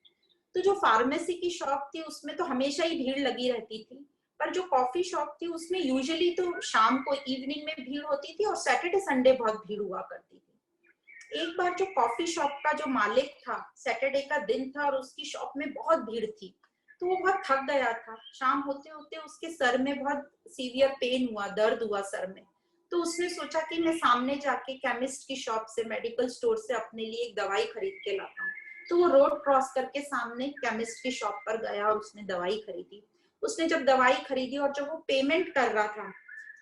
तो जो फार्मेसी की शॉप थी उसमें तो हमेशा ही भीड़ लगी रहती थी, पर जो कॉफी शॉप थी उसमें यूजुअली तो शाम को, इवनिंग में भीड़ होती थी और सैटरडे संडे बहुत भीड़ हुआ करती थी। एक बार जो कॉफी शॉप का जो मालिक था, सैटरडे का दिन था और उसकी शॉप में बहुत भीड़ थी, तो वो बहुत थक गया था। शाम होते होते उसके सर में बहुत सीवियर पेन हुआ, दर्द हुआ सर में। तो उसने सोचा कि मैं सामने जाके केमिस्ट की शॉप से, मेडिकल स्टोर से अपने लिए एक दवाई खरीद के लाता हूँ। तो वो रोड क्रॉस करके सामने केमिस्ट की शॉप पर गया और उसने दवाई खरीदी। उसने जब दवाई खरीदी और जब वो पेमेंट कर रहा था,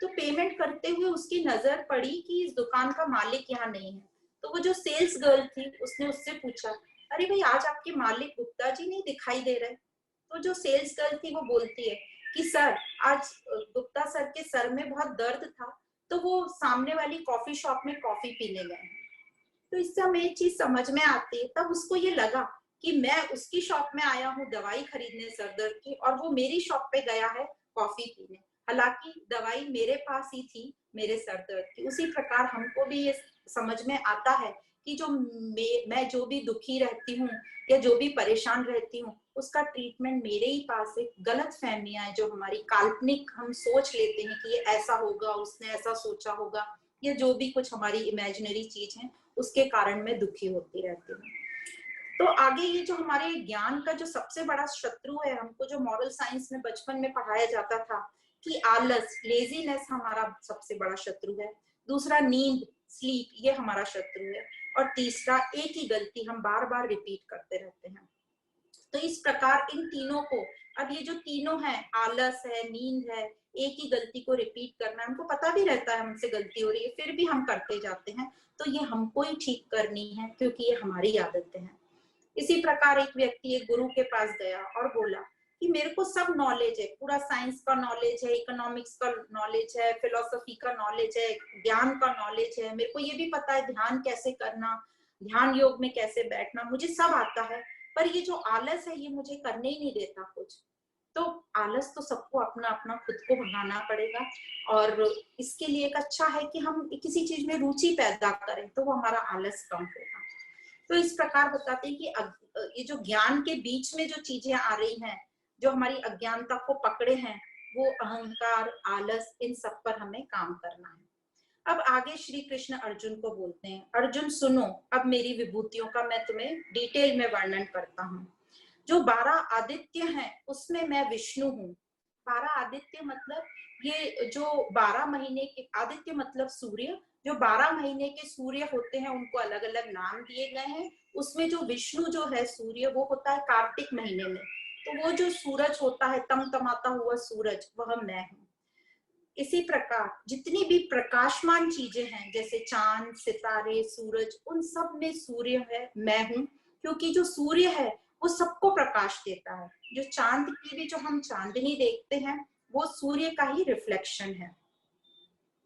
तो पेमेंट करते हुए उसकी नजर पड़ी कि इस दुकान का मालिक यहाँ नहीं है। तो वो जो सेल्स गर्ल थी उसने उससे पूछा, अरे भाई आज आपके मालिक गुप्ता जी नहीं दिखाई दे रहे। तो जो सेल्स गर्ल थी वो बोलती है कि सर आज गुप्ता सर के सर में बहुत दर्द था, तो वो सामने वाली कॉफी शॉप में कॉफी पीने गए हैं। तो इससे हमें एक चीज समझ में आती है, तब उसको ये लगा कि मैं उसकी शॉप में आया हूँ दवाई खरीदने सर दर्द की, और वो मेरी शॉप पे गया है कॉफी पीने, हालांकि दवाई मेरे पास ही थी मेरे सर दर्द की। उसी प्रकार हमको भी ये समझ में आता है कि जो मैं जो भी दुखी रहती हूँ या जो भी परेशान रहती हूँ, उसका ट्रीटमेंट मेरे ही पास है। गलत फहमियां जो हमारी काल्पनिक हम सोच लेते हैं कि ये ऐसा होगा, उसने ऐसा सोचा होगा, या जो भी कुछ हमारी इमेजिनरी चीज है, उसके कारण मैं दुखी होती रहती हूँ। तो आगे ये जो हमारे ज्ञान का जो सबसे बड़ा शत्रु है, हमको जो मॉरल साइंस में बचपन में पढ़ाया जाता था कि आलस, लेजीनेस हमारा सबसे बड़ा शत्रु है। दूसरा नींद, स्लीप, ये हमारा शत्रु है। और तीसरा एक ही गलती हम बार बार रिपीट करते रहते हैं। तो इस प्रकार इन तीनों को, अब ये जो तीनों हैं, आलस है, नींद है, एक ही गलती को रिपीट करना, हमको पता भी रहता है हमसे गलती हो रही है फिर भी हम करते जाते हैं, तो ये हमको ही ठीक करनी है क्योंकि ये हमारी आदतें हैं। इसी प्रकार एक व्यक्ति एक गुरु के पास गया और बोला कि मेरे को सब नॉलेज है, पूरा साइंस का नॉलेज है, इकोनॉमिक्स का नॉलेज है, फिलोसफी का नॉलेज है, ज्ञान का नॉलेज है, मेरे को ये भी पता है ध्यान कैसे करना, ध्यान योग में कैसे बैठना, मुझे सब आता है, पर ये जो आलस है ये मुझे करने ही नहीं देता कुछ। तो आलस तो सबको अपना अपना खुद को भगाना पड़ेगा, और इसके लिए एक अच्छा है कि हम किसी चीज में रुचि पैदा करें तो वो हमारा आलस कम होगा। तो इस प्रकार बताते हैं कि ये जो ज्ञान के बीच में जो चीजें आ रही हैं, जो हमारी अज्ञानता को पकड़े हैं, वो अहंकार, आलस, इन सब पर हमें काम करना है। अब आगे श्री कृष्ण अर्जुन को बोलते हैं, अर्जुन सुनो, अब मेरी विभूतियों का मैं तुम्हें डिटेल में वर्णन करता हूँ। जो 12 आदित्य हैं उसमें मैं विष्णु हूँ। 12 आदित्य मतलब ये जो 12 महीने के आदित्य मतलब सूर्य, जो 12 महीने के सूर्य होते हैं उनको अलग अलग नाम दिए गए हैं। उसमें जो विष्णु जो है सूर्य, वो होता है कार्तिक महीने में। तो वो जो सूरज होता है, तमतमाता हुआ सूरज, वह मैं हूँ। इसी प्रकार जितनी भी प्रकाशमान चीजें हैं, जैसे चांद, सितारे, सूरज, उन सब में सूर्य है, मैं हूँ। क्योंकि जो सूर्य है वो सबको प्रकाश देता है। जो चांद की भी जो हम चांदनी देखते हैं वो सूर्य का ही रिफ्लेक्शन है।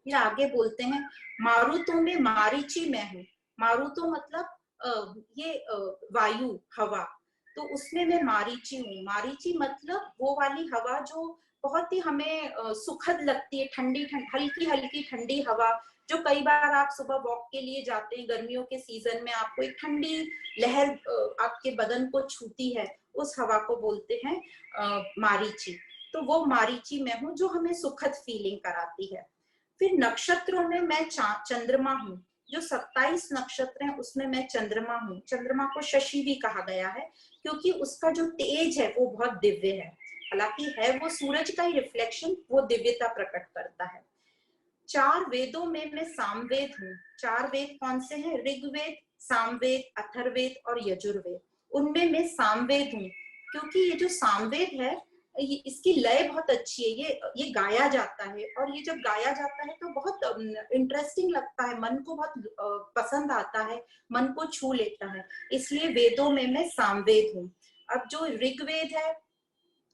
फिर आगे बोलते हैं, मारुतों में मारीची मैं हूँ। मारुतो मतलब ये वायु, हवा, तो उसमें मैं मारीची हूँ। मारीची मतलब वो वाली हवा जो बहुत ही हमें सुखद लगती है, ठंडी हल्की हल्की ठंडी हवा, जो कई बार आप सुबह वॉक के लिए जाते हैं गर्मियों के सीजन में, आपको एक ठंडी लहर आपके बदन को छूती है, उस हवा को बोलते हैं मारीची। तो वो मारीची मैं हूँ जो हमें सुखद फीलिंग कराती है। फिर नक्षत्रों में मैं चंद्रमा हूँ। जो 27 नक्षत्र हैं उसमें मैं चंद्रमा हूँ। चंद्रमा को शशि भी कहा गया है क्योंकि उसका जो तेज है वो बहुत दिव्य है। हालांकि है वो सूरज का ही रिफ्लेक्शन, वो दिव्यता प्रकट करता है। 4 वेदों में मैं सामवेद हूँ। 4 वेद कौन से हैं? ऋग्वेद, सामवेद, अथर्ववेद और यजुर्वेद। उनमें मैं सामवेद हूँ, क्योंकि ये जो सामवेद है इसकी लय बहुत अच्छी है, ये गाया जाता है, और ये जब गाया जाता है तो बहुत इंटरेस्टिंग लगता है, मन को बहुत पसंद आता है, मन को छू लेता है, इसलिए वेदों में मैं सामवेद हूँ। अब जो ऋग्वेद है,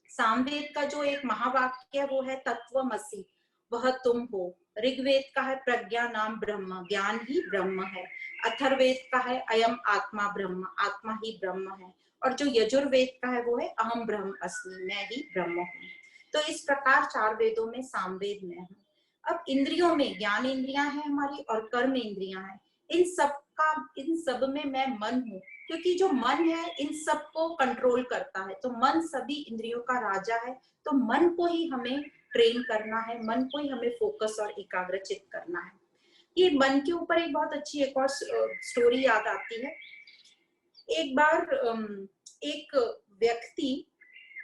सामवेद का जो एक महावाक्य वो है तत्वमसि, वह तुम हो। ऋग्वेद का है प्रज्ञा नाम ब्रह्म, ज्ञान ही ब्रह्म है। अथर्ववेद का है अयम आत्मा ब्रह्म, आत्मा ही ब्रह्म है। और जो यजुर्वेद का है वो है अहम ब्रह्म अस्मि, मैं ही ब्रह्म हूँ। तो इस प्रकार 4 वेदों में सामवेद में हूँ। अब इंद्रियों में ज्ञान इंद्रियां हैं हमारी और कर्म इंद्रियां हैं। इन सब में मैं मन हूँ, क्योंकि जो मन है इन सबको कंट्रोल करता है, तो मन सभी इंद्रियों का राजा है। तो मन को ही हमें ट्रेन करना है, मन को ही हमें फोकस और एकाग्रचित करना है। ये मन के ऊपर एक बहुत अच्छी एक और स्टोरी याद आती है। एक बार एक व्यक्ति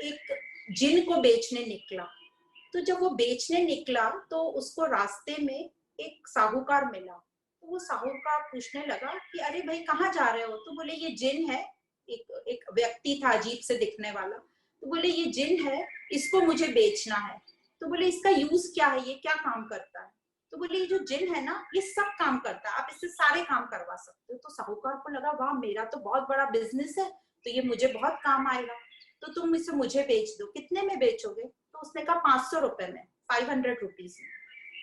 एक जिन को बेचने निकला। तो जब वो बेचने निकला तो उसको रास्ते में एक साहूकार मिला। तो वो साहूकार पूछने लगा कि अरे भाई कहाँ जा रहे हो? तो बोले ये जिन है। एक व्यक्ति था अजीब से दिखने वाला। तो बोले ये जिन है, इसको मुझे बेचना है। तो बोले इसका यूज क्या है, ये क्या काम करता है? तो बोले ये जो जिन है ना, ये सब काम करता है, आप इससे सारे काम करवा सकते हो। तो साहूकार को लगा वाह, मेरा तो बहुत बड़ा बिजनेस है, तो ये मुझे बहुत काम आएगा, तो तुम इसे मुझे बेच दो। कितने में बेचोगे? तो उसने कहा 500 रुपए में, 500 रुपीज में।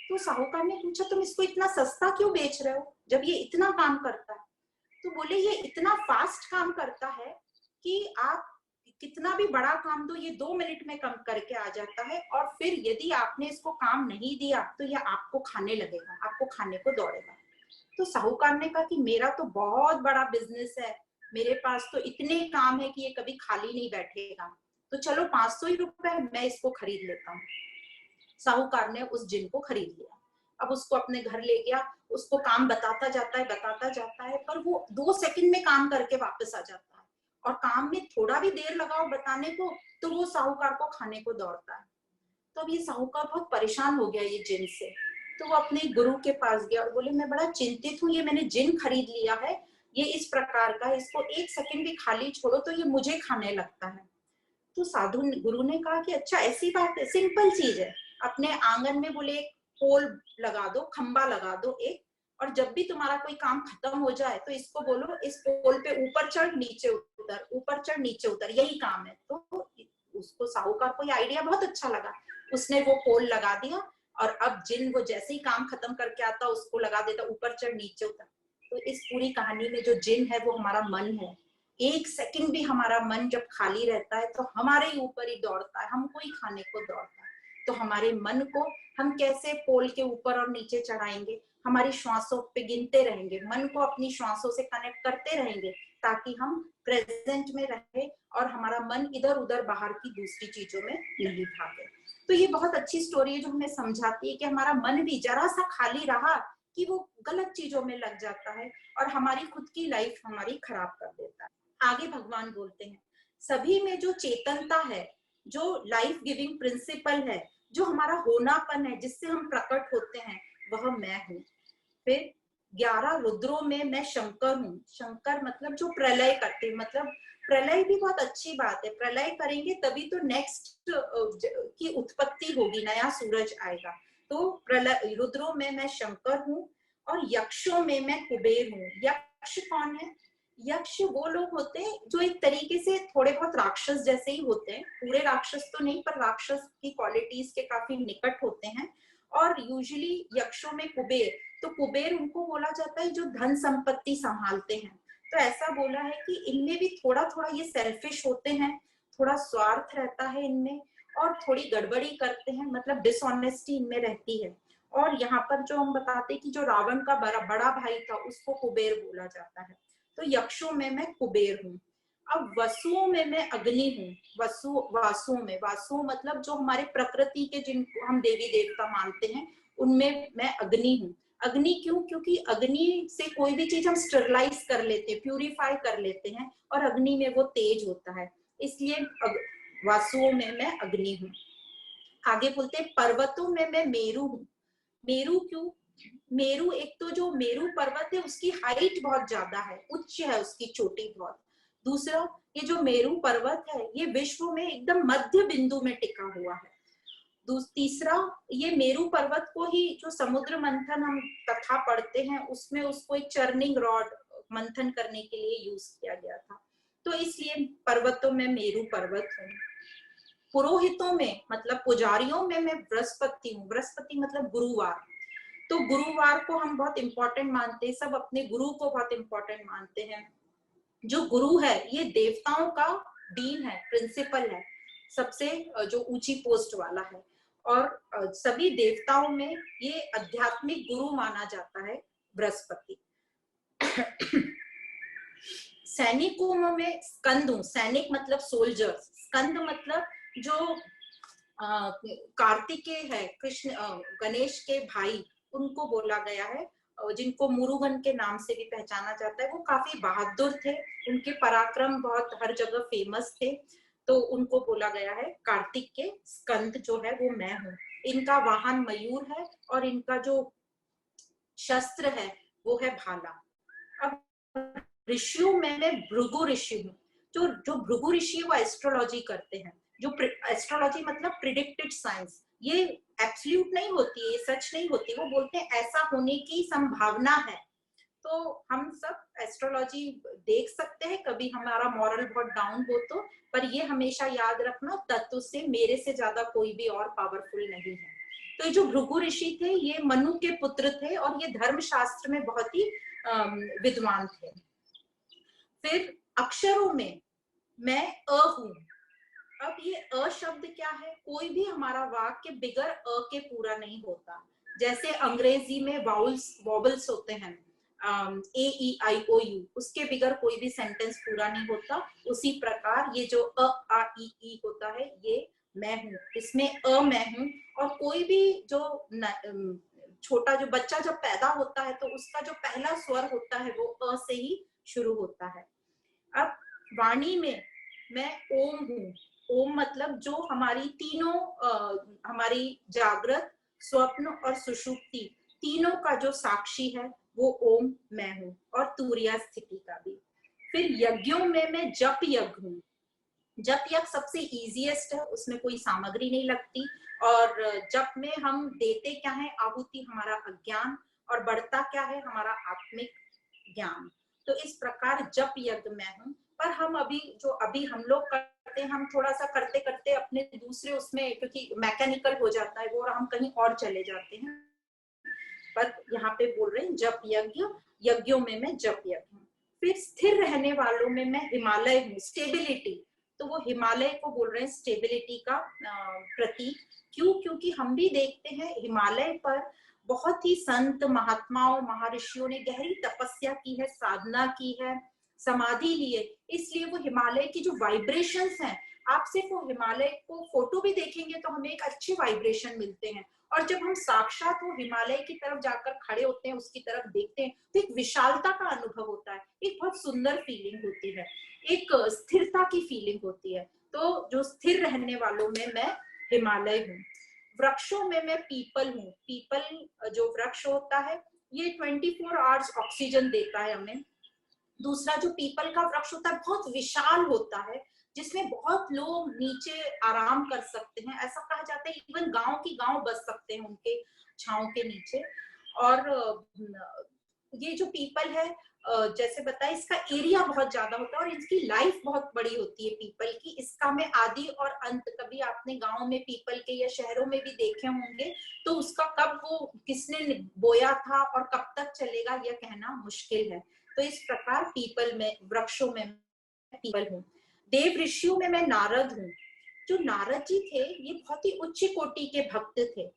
तो साहूकार ने पूछा तुम इसको इतना सस्ता क्यों बेच रहे हो जब ये इतना काम करता है? तो बोले ये इतना फास्ट काम करता है कि आप कितना भी बड़ा काम दो ये 2 मिनट में कम करके आ जाता है, और फिर यदि आपने इसको काम नहीं दिया तो ये आपको खाने लगेगा, आपको खाने को दौड़ेगा। तो साहूकार ने कहा कि मेरा तो बहुत बड़ा बिजनेस है, मेरे पास तो इतने काम है कि ये कभी खाली नहीं बैठेगा, तो चलो 500 ही रुपए मैं इसको खरीद लेता हूँ। साहूकार ने उस जिन को खरीद लिया। अब उसको अपने घर ले गया, उसको काम बताता जाता है, पर वो 2 सेकंड में काम करके वापस आ जाता है, और काम में थोड़ा भी देर लगाओ बताने को तो वो साहूकार को खाने को दौड़ता है। तो अब ये साहूकार बहुत परेशान हो गया ये जिन से। तो वो अपने गुरु के पास गया और बोले मैं बड़ा चिंतित हूँ, ये मैंने जिन खरीद लिया है, ये इस प्रकार का, इसको 1 सेकंड भी खाली छोड़ो तो ये मुझे खाने लगता है। तो गुरु ने कहा कि अच्छा ऐसी बात है, सिंपल चीज है, अपने आंगन में बोले एक पोल लगा दो, खंबा लगा दो एक, और जब भी तुम्हारा कोई काम खत्म हो जाए तो इसको बोलो इस पोल पे ऊपर चढ़ नीचे उतर, ऊपर चढ़ नीचे उतर, यही काम है। तो उसको साहूकार को ये आइडिया बहुत अच्छा लगा, उसने वो पोल लगा दिया, और अब जिन वो जैसे ही काम खत्म करके आता उसको लगा देता ऊपर चढ़ नीचे उतर। तो इस पूरी कहानी में जो जिन है वो हमारा मन है। 1 सेकंड भी हमारा मन जब खाली रहता है तो हमारे ही ऊपर ही दौड़ता है, हमको ही खाने को दौड़ता है। तो हमारे मन को हम कैसे पोल के ऊपर और नीचे चढ़ाएंगे? हमारी श्वासों पे गिनते रहेंगे, मन को अपनी श्वासों से कनेक्ट करते रहेंगे, ताकि हम प्रेजेंट में रहे और हमारा मन इधर उधर बाहर की दूसरी चीजों में नहीं भागे। तो ये बहुत अच्छी स्टोरी है जो हमें समझाती है कि हमारा मन भी जरा सा खाली रहा कि वो गलत चीजों में लग जाता है और हमारी खुद की लाइफ हमारी खराब कर देता है। आगे भगवान बोलते हैं सभी में जो चेतनता है, जो लाइफ गिविंग प्रिंसिपल है, जो हमारा होनापन है, जिससे हम प्रकट होते हैं, वह मैं हूँ। फिर 11 रुद्रों में मैं शंकर हूँ। शंकर मतलब जो प्रलय करते हैं, मतलब प्रलय भी बहुत अच्छी बात है, प्रलय करेंगे तभी तो नेक्स्ट की उत्पत्ति होगी, नया सूरज आएगा। तो प्रलय रुद्रों में मैं शंकर हूँ, और यक्षों में मैं कुबेर हूँ। यक्ष कौन है? यक्ष वो लोग होते हैं जो एक तरीके से थोड़े बहुत राक्षस जैसे ही होते हैं, पूरे राक्षस तो नहीं पर राक्षस की क्वालिटीज के काफी निकट होते हैं। और यूजुअली यक्षों में कुबेर, तो कुबेर उनको बोला जाता है जो धन संपत्ति संभालते हैं। तो ऐसा बोला है कि इनमें भी थोड़ा थोड़ा ये सेल्फिश होते हैं, थोड़ा स्वार्थ रहता है इनमें, और थोड़ी गड़बड़ी करते हैं, मतलब डिसऑनेस्टी इनमें रहती है। और यहाँ पर जो हम बताते हैं कि जो रावण का बड़ा भाई था उसको कुबेर बोला जाता है। तो यक्षों में मैं कुबेर हूँ। अब वसुओं में मैं अग्नि हूँ। वासु मतलब जो हमारे प्रकृति के जिनको हम देवी देवता मानते हैं, उनमें मैं अग्नि हूँ। अग्नि क्यों? क्योंकि अग्नि से कोई भी चीज हम स्टरलाइज कर लेते हैं, प्यूरिफाई कर लेते हैं, और अग्नि में वो तेज होता है, इसलिए वासुओं में मैं अग्नि हूँ। आगे बोलते हैं पर्वतों में मैं मेरु हूँ। मेरु क्यों? मेरु, एक तो जो मेरु पर्वत है उसकी हाइट बहुत ज्यादा है, उच्च है उसकी चोटी बहुत। दूसरा, ये जो मेरु पर्वत है ये विश्व में एकदम मध्य बिंदु में टिका हुआ है। तीसरा, ये मेरु पर्वत को ही जो समुद्र मंथन हम कथा पढ़ते हैं उसमें उसको एक चर्निंग रॉड मंथन करने के लिए यूज किया गया था। तो इसलिए पर्वतों में मेरु पर्वत हूँ। पुरोहितों में मतलब पुजारियों में मैं बृहस्पति हूँ। बृहस्पति मतलब गुरुवार। तो गुरुवार को हम बहुत इंपॉर्टेंट मानते हैं, सब अपने गुरु को बहुत इंपॉर्टेंट मानते हैं। जो गुरु है ये देवताओं का डीन है, प्रिंसिपल है, सबसे जो ऊंची पोस्ट वाला है। और सभी देवताओं में ये आध्यात्मिक गुरु माना जाता है बृहस्पति। सैनिकों में स्कंद हूं। सैनिक मतलब सोल्जर, स्कंद मतलब जो कार्तिकेय है, कृष्ण गणेश के भाई, उनको बोला गया है, जिनको मुरुगन के नाम से भी पहचाना जाता है। वो काफी बहादुर थे, उनके पराक्रम बहुत हर जगह फेमस थे, तो उनको बोला गया है कार्तिक के स्कंद जो है वो मैं हूँ। इनका वाहन मयूर है और इनका जो शस्त्र है वो है भाला। अब ऋषियों में मैं भृगु ऋषि हूँ। जो भृगु ऋषि वो एस्ट्रोलॉजी करते हैं। जो एस्ट्रोलॉजी मतलब प्रिडिक्टेड साइंस, ये एब्सोल्यूट नहीं होती है, ये सच नहीं होती। वो बोलते हैं ऐसा होने की संभावना है। तो हम सब एस्ट्रोलॉजी देख सकते हैं कभी हमारा मॉरल बहुत डाउन हो तो, पर ये हमेशा याद रखना तत्व से मेरे से ज्यादा कोई भी और पावरफुल नहीं है। तो ये जो भृगु ऋषि थे ये मनु के पुत्र थे और ये धर्मशास्त्र में बहुत ही विद्वान थे। फिर अक्षरों में मैं अ हूं। अब ये अ शब्द क्या है? कोई भी हमारा वाक्य बिगर अ के पूरा नहीं होता। जैसे अंग्रेजी में वाउल्स वॉबल्स होते हैं, ए ई आई ओ यू, उसके बिगर कोई भी सेंटेंस पूरा नहीं होता। उसी प्रकार ये जो अ आ ई होता है ये मैं हूँ, इसमें अ मैं हूँ। और कोई भी जो छोटा जो बच्चा जब पैदा होता है तो उसका जो पहला स्वर होता है वो अ से ही शुरू होता है। अब वाणी में मैं ओम हूँ। ओम मतलब जो हमारी तीनों हमारी जागृत, स्वप्न और सुषुप्ति तीनों का जो साक्षी है वो ओम मैं हूँ, और तुरिया स्थिति का भी। फिर यज्ञों में मैं जप यज्ञ हूँ। जप यज्ञ सबसे इजीएस्ट है, उसमें कोई सामग्री नहीं लगती। और जप में हम देते क्या है? आहुति, हमारा अज्ञान, और बढ़ता क्या है? हमारा आत्मिक ज्ञान। तो इस प्रकार जप यज्ञ मैं हूँ। पर हम अभी हम लोग करते हैं, हम थोड़ा सा करते करते अपने दूसरे उसमें, क्योंकि मैकेनिकल हो जाता है वो और हम कहीं और चले जाते हैं। पर यहाँ पे बोल रहे हैं जप यज्ञ, यज्ञों में मैं जप यज्ञ हूँ। फिर स्थिर रहने वालों में मैं हिमालय हूँ, स्टेबिलिटी। तो वो हिमालय को बोल रहे हैं स्टेबिलिटी का प्रतीक। क्यों? क्योंकि हम भी देखते हैं हिमालय पर बहुत ही संत महात्माओं महर्षियों ने गहरी तपस्या की है, साधना की है, समाधि ली है। इसलिए वो हिमालय की जो वाइब्रेशंस हैं, आप सिर्फ वो हिमालय को फोटो भी देखेंगे तो हमें एक अच्छे वाइब्रेशन मिलते हैं। और जब हम साक्षात वो हिमालय की तरफ जाकर खड़े होते हैं, उसकी तरफ देखते हैं, तो एक विशालता का अनुभव होता है, एक बहुत सुंदर फीलिंग होती है, एक स्थिरता की फीलिंग होती है। तो जो स्थिर रहने वालों में मैं हिमालय हूँ। वृक्षों में मैं पीपल हूँ। पीपल जो वृक्ष होता है ये 24 आवर्स ऑक्सीजन देता है हमें। दूसरा, जो पीपल का वृक्ष होता है बहुत विशाल होता है, जिसमें बहुत लोग नीचे आराम कर सकते हैं। ऐसा कहा जाता है इवन गांव की गांव बस सकते हैं उनके छांव के नीचे। और ये जो पीपल है, जैसे बताया, इसका एरिया बहुत ज्यादा होता है और इसकी लाइफ बहुत बड़ी होती है पीपल की। इसका में आदि और अंत, कभी आपने गांव में पीपल के या शहरों में भी देखे होंगे, तो उसका कब वो किसने बोया था और कब तक चलेगा यह कहना मुश्किल है। तो इस प्रकार पीपल में, वृक्षों में पीपल हूँ। देव ऋषियों में मैं नारद हूँ। जो नारद जी थे ये बहुत ही उच्च कोटि के भक्त थे।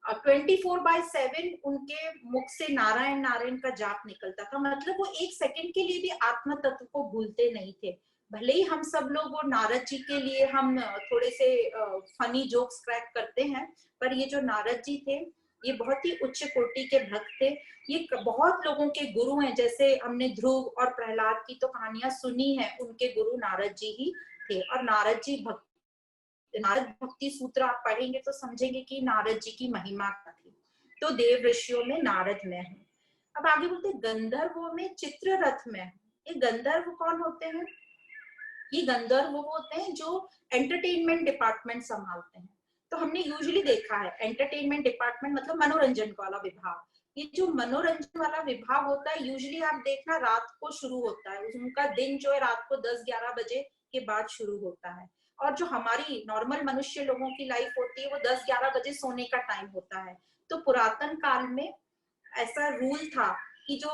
24/7 उनके मुख से नारायण नारायण का जाप निकलता था। मतलब वो एक सेकंड के लिए भी आत्म तत्व को भूलते नहीं थे। भले ही हम सब लोग वो नारद जी के लिए हम थोड़े से फनी जोक्स क्रैक करते हैं, पर ये जो नारद जी थे ये बहुत ही उच्च कोटि के भक्त थे। ये बहुत लोगों के गुरु हैं, जैसे हमने ध्रुव और प्रहलाद की तो कहानियां सुनी है, उनके गुरु नारद जी ही थे। और नारद जी नारद भक्ति सूत्र आप पढ़ेंगे तो समझेंगे कि नारद जी की महिमा क्या थी। तो देव ऋषियों में नारद मैं हूँ। अब आगे बोलते गंधर्वों में चित्ररथ मैं हूँ। ये गंधर्व कौन होते हैं? ये गंधर्व वो होते हैं जो एंटरटेनमेंट डिपार्टमेंट संभालते हैं। तो हमने यूजुअली देखा है एंटरटेनमेंट डिपार्टमेंट मतलब मनोरंजन वाला विभाग। ये जो मनोरंजन वाला विभाग होता है यूजुअली आप देखना रात को शुरू होता है, उनका दिन जो है रात को 10-11 बजे के बाद शुरू होता है। और जो हमारी नॉर्मल मनुष्य लोगों की लाइफ होती है वो 10-11 बजे सोने का टाइम होता है। तो पुरातन काल में ऐसा रूल था कि जो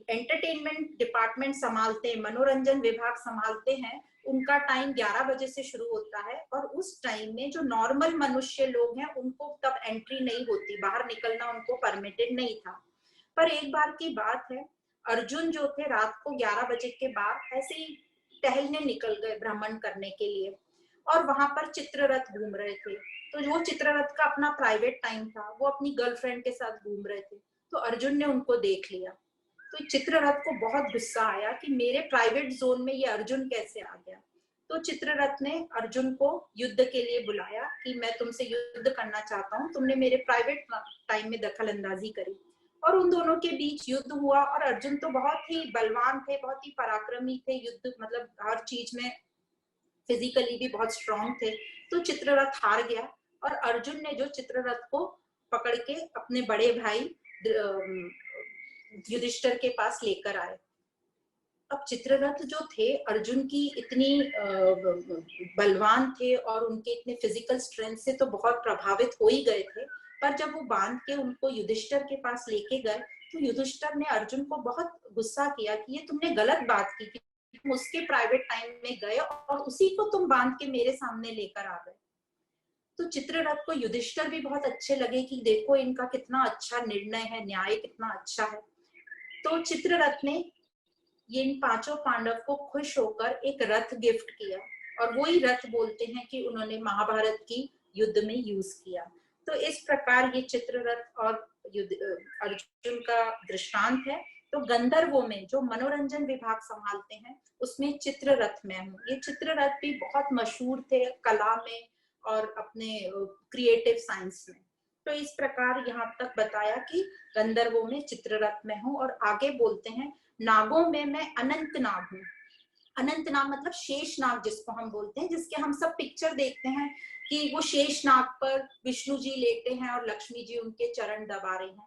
एंटरटेनमेंट डिपार्टमेंट संभालते हैं, मनोरंजन विभाग संभालते हैं, उनका टाइम 11 बजे से शुरू होता है और उस टाइम में जो नॉर्मल मनुष्य लोग हैं उनको तब एंट्री नहीं होती, बाहर निकलना उनको परमिटेड नहीं था। पर एक बार की बात है, अर्जुन जो थे रात को 11 बजे के बाद ऐसे ही टहलने निकल गए भ्रमण करने के लिए और वहां पर चित्ररथ घूम रहे थे। तो वो चित्ररथ का अपना प्राइवेट टाइम था, वो अपनी गर्लफ्रेंड के साथ घूम रहे थे। तो अर्जुन ने उनको देख लिया। तो चित्ररथ को बहुत गुस्सा आया कि मेरे प्राइवेट जोन में ये अर्जुन कैसे आ गया। तो चित्ररथ ने अर्जुन को युद्ध के लिए बुलाया कि मैं तुमसे युद्ध करना चाहता हूँ, तुमने मेरे प्राइवेट टाइम में दखल अंदाजी करी। और उन दोनों के बीच युद्ध हुआ और अर्जुन तो बहुत ही बलवान थे, बहुत ही पराक्रमी थे, युद्ध मतलब हर चीज में फिजिकली भी बहुत स्ट्रांग थे। तो चित्ररथ हार गया और अर्जुन ने जो चित्ररथ को पकड़ के अपने बड़े भाई युधिष्ठिर के पास लेकर आए। अब चित्ररथ जो थे अर्जुन की इतनी बलवान थे और उनके इतने फिजिकल स्ट्रेंथ से तो बहुत प्रभावित हो ही गए थे। पर जब वो बांध के उनको युधिष्ठिर के पास लेके गए तो युधिष्ठिर ने अर्जुन को बहुत गुस्सा किया कि ये तुमने गलत बात की कि तुम उसके प्राइवेट टाइम में गए और उसी को तुम बांध के मेरे सामने लेकर आ गए। तो चित्ररथ को युधिष्ठिर भी बहुत अच्छे लगे कि देखो इनका कितना अच्छा निर्णय है, न्याय कितना अच्छा है। तो चित्ररथ ने ये इन पांचों पांडव को खुश होकर एक रथ गिफ्ट किया और वही रथ बोलते हैं कि उन्होंने महाभारत की युद्ध में यूज किया। तो इस प्रकार ये चित्ररथ और अर्जुन का दृष्टांत है। तो गंधर्वों में जो मनोरंजन विभाग संभालते हैं उसमें चित्ररथ में हूँ। ये चित्ररथ भी बहुत मशहूर थे कला में और अपने क्रिएटिव साइंस में। तो इस प्रकार यहाँ तक बताया कि गंधर्वों में चित्ररथ में हूँ। और आगे बोलते हैं नागों में मैं अनंत नाग हूँ। अनंत नाग मतलब शेष नाग जिसको हम बोलते हैं, जिसके हम सब पिक्चर देखते हैं कि वो शेष नाग पर विष्णु जी लेटे हैं और लक्ष्मी जी उनके चरण दबा रहे हैं।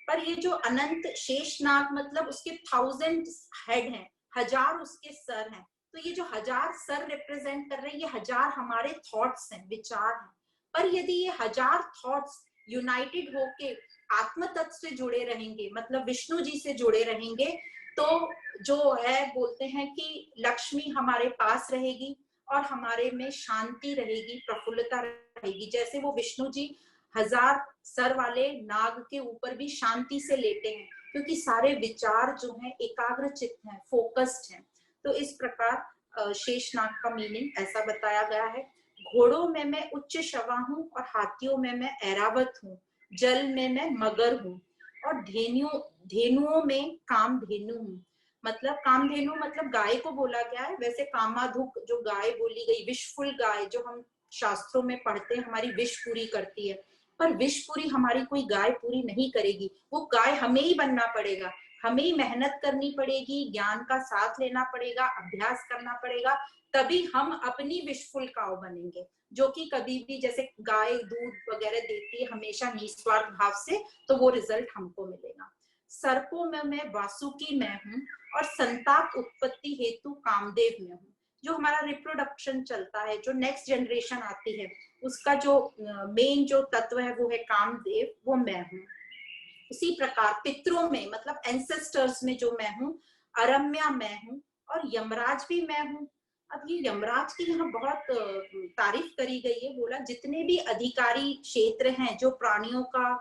पर ये जो अनंत शेष नाग मतलब उसके 1000 हेड हैं, 1000 उसके सर हैं। तो ये जो 1000 सर रिप्रेजेंट कर रहे हैं, ये 1000 हमारे थॉट्स हैं, विचार हैं। पर यदि ये 1000 थॉट्स यूनाइटेड होके आत्म तत्व से जुड़े रहेंगे, मतलब विष्णु जी से जुड़े रहेंगे, तो जो है बोलते हैं कि लक्ष्मी हमारे पास रहेगी और हमारे में शांति रहेगी, प्रफुल्लता रहेगी। जैसे वो विष्णु जी 1000 सर वाले नाग के ऊपर भी शांति से लेटे हैं क्योंकि सारे विचार जो हैं एकाग्रचित्त हैं, फोकस्ड हैं। तो इस प्रकार शेष नाग का मीनिंग ऐसा बताया गया है। घोड़ों में मैं उच्च शवा हूँ और हाथियों में मैं ऐरावत हूँ, जल में मैं मगर हूँ और धेनुओं में कामधेनु हूँ। मतलब कामधेनु मतलब गाय को बोला गया है। वैसे कामाधुक जो गाय बोली गई, विशफुल गाय जो हम शास्त्रों में पढ़ते हैं हमारी विश पूरी करती है, पर विश पूरी हमारी कोई गाय पूरी नहीं करेगी। वो गाय हमें ही बनना पड़ेगा, हमें ही मेहनत करनी पड़ेगी, ज्ञान का साथ लेना पड़ेगा, अभ्यास करना पड़ेगा, तभी हम अपनी विशफुल काव बनेंगे, जो कि कभी भी जैसे गाय दूध वगैरह देती है हमेशा निस्वार्थ भाव से, तो वो रिजल्ट हमको मिलेगा। सर्पों में मैं वासुकी में हूँ और संताप उत्पत्ति हेतु कामदेव में हूँ। जो हमारा रिप्रोडक्शन चलता है, जो नेक्स्ट जनरेशन आती है, उसका जो मेन जो तत्व है वो है कामदेव, वो मैं हूँ। उसी प्रकार पितरों में मतलब एंसेस्टर्स में जो मैं हूँ, अरम्या मैं हूँ और यमराज भी मैं हूँ। अब ये यमराज की यहाँ बहुत तारीफ करी गई है। बोला जितने भी अधिकारी क्षेत्र हैं जो प्राणियों का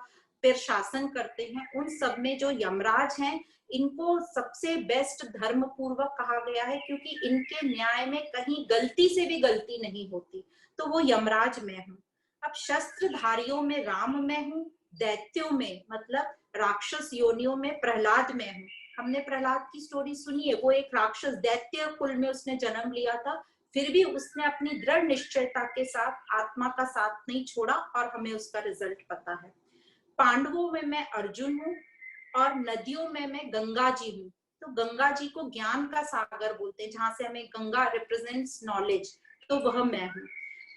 फिर शासन करते हैं, उन सब में जो यमराज हैं इनको सबसे बेस्ट धर्म पूर्वक कहा गया है क्योंकि इनके न्याय में कहीं गलती से भी गलती नहीं होती। तो वो यमराज में हूँ। अब शस्त्रधारियों में राम में हूँ, दैत्यों में मतलब राक्षस योनियों में प्रहलाद में हूँ। हमने प्रहलाद की स्टोरी सुनी है, वो एक राक्षस दैत्य कुल में उसने जन्म लिया था, फिर भी उसने अपनी दृढ़ निश्चयता के साथ आत्मा का साथ नहीं छोड़ा और हमें उसका रिजल्ट पता है। पांडवों में मैं अर्जुन हूँ और नदियों में मैं गंगा जी हूँ। तो गंगा जी को ज्ञान का सागर बोलते हैं, जहां से हमें गंगा रिप्रेजेंट्स नॉलेज, तो वह मैं हूँ।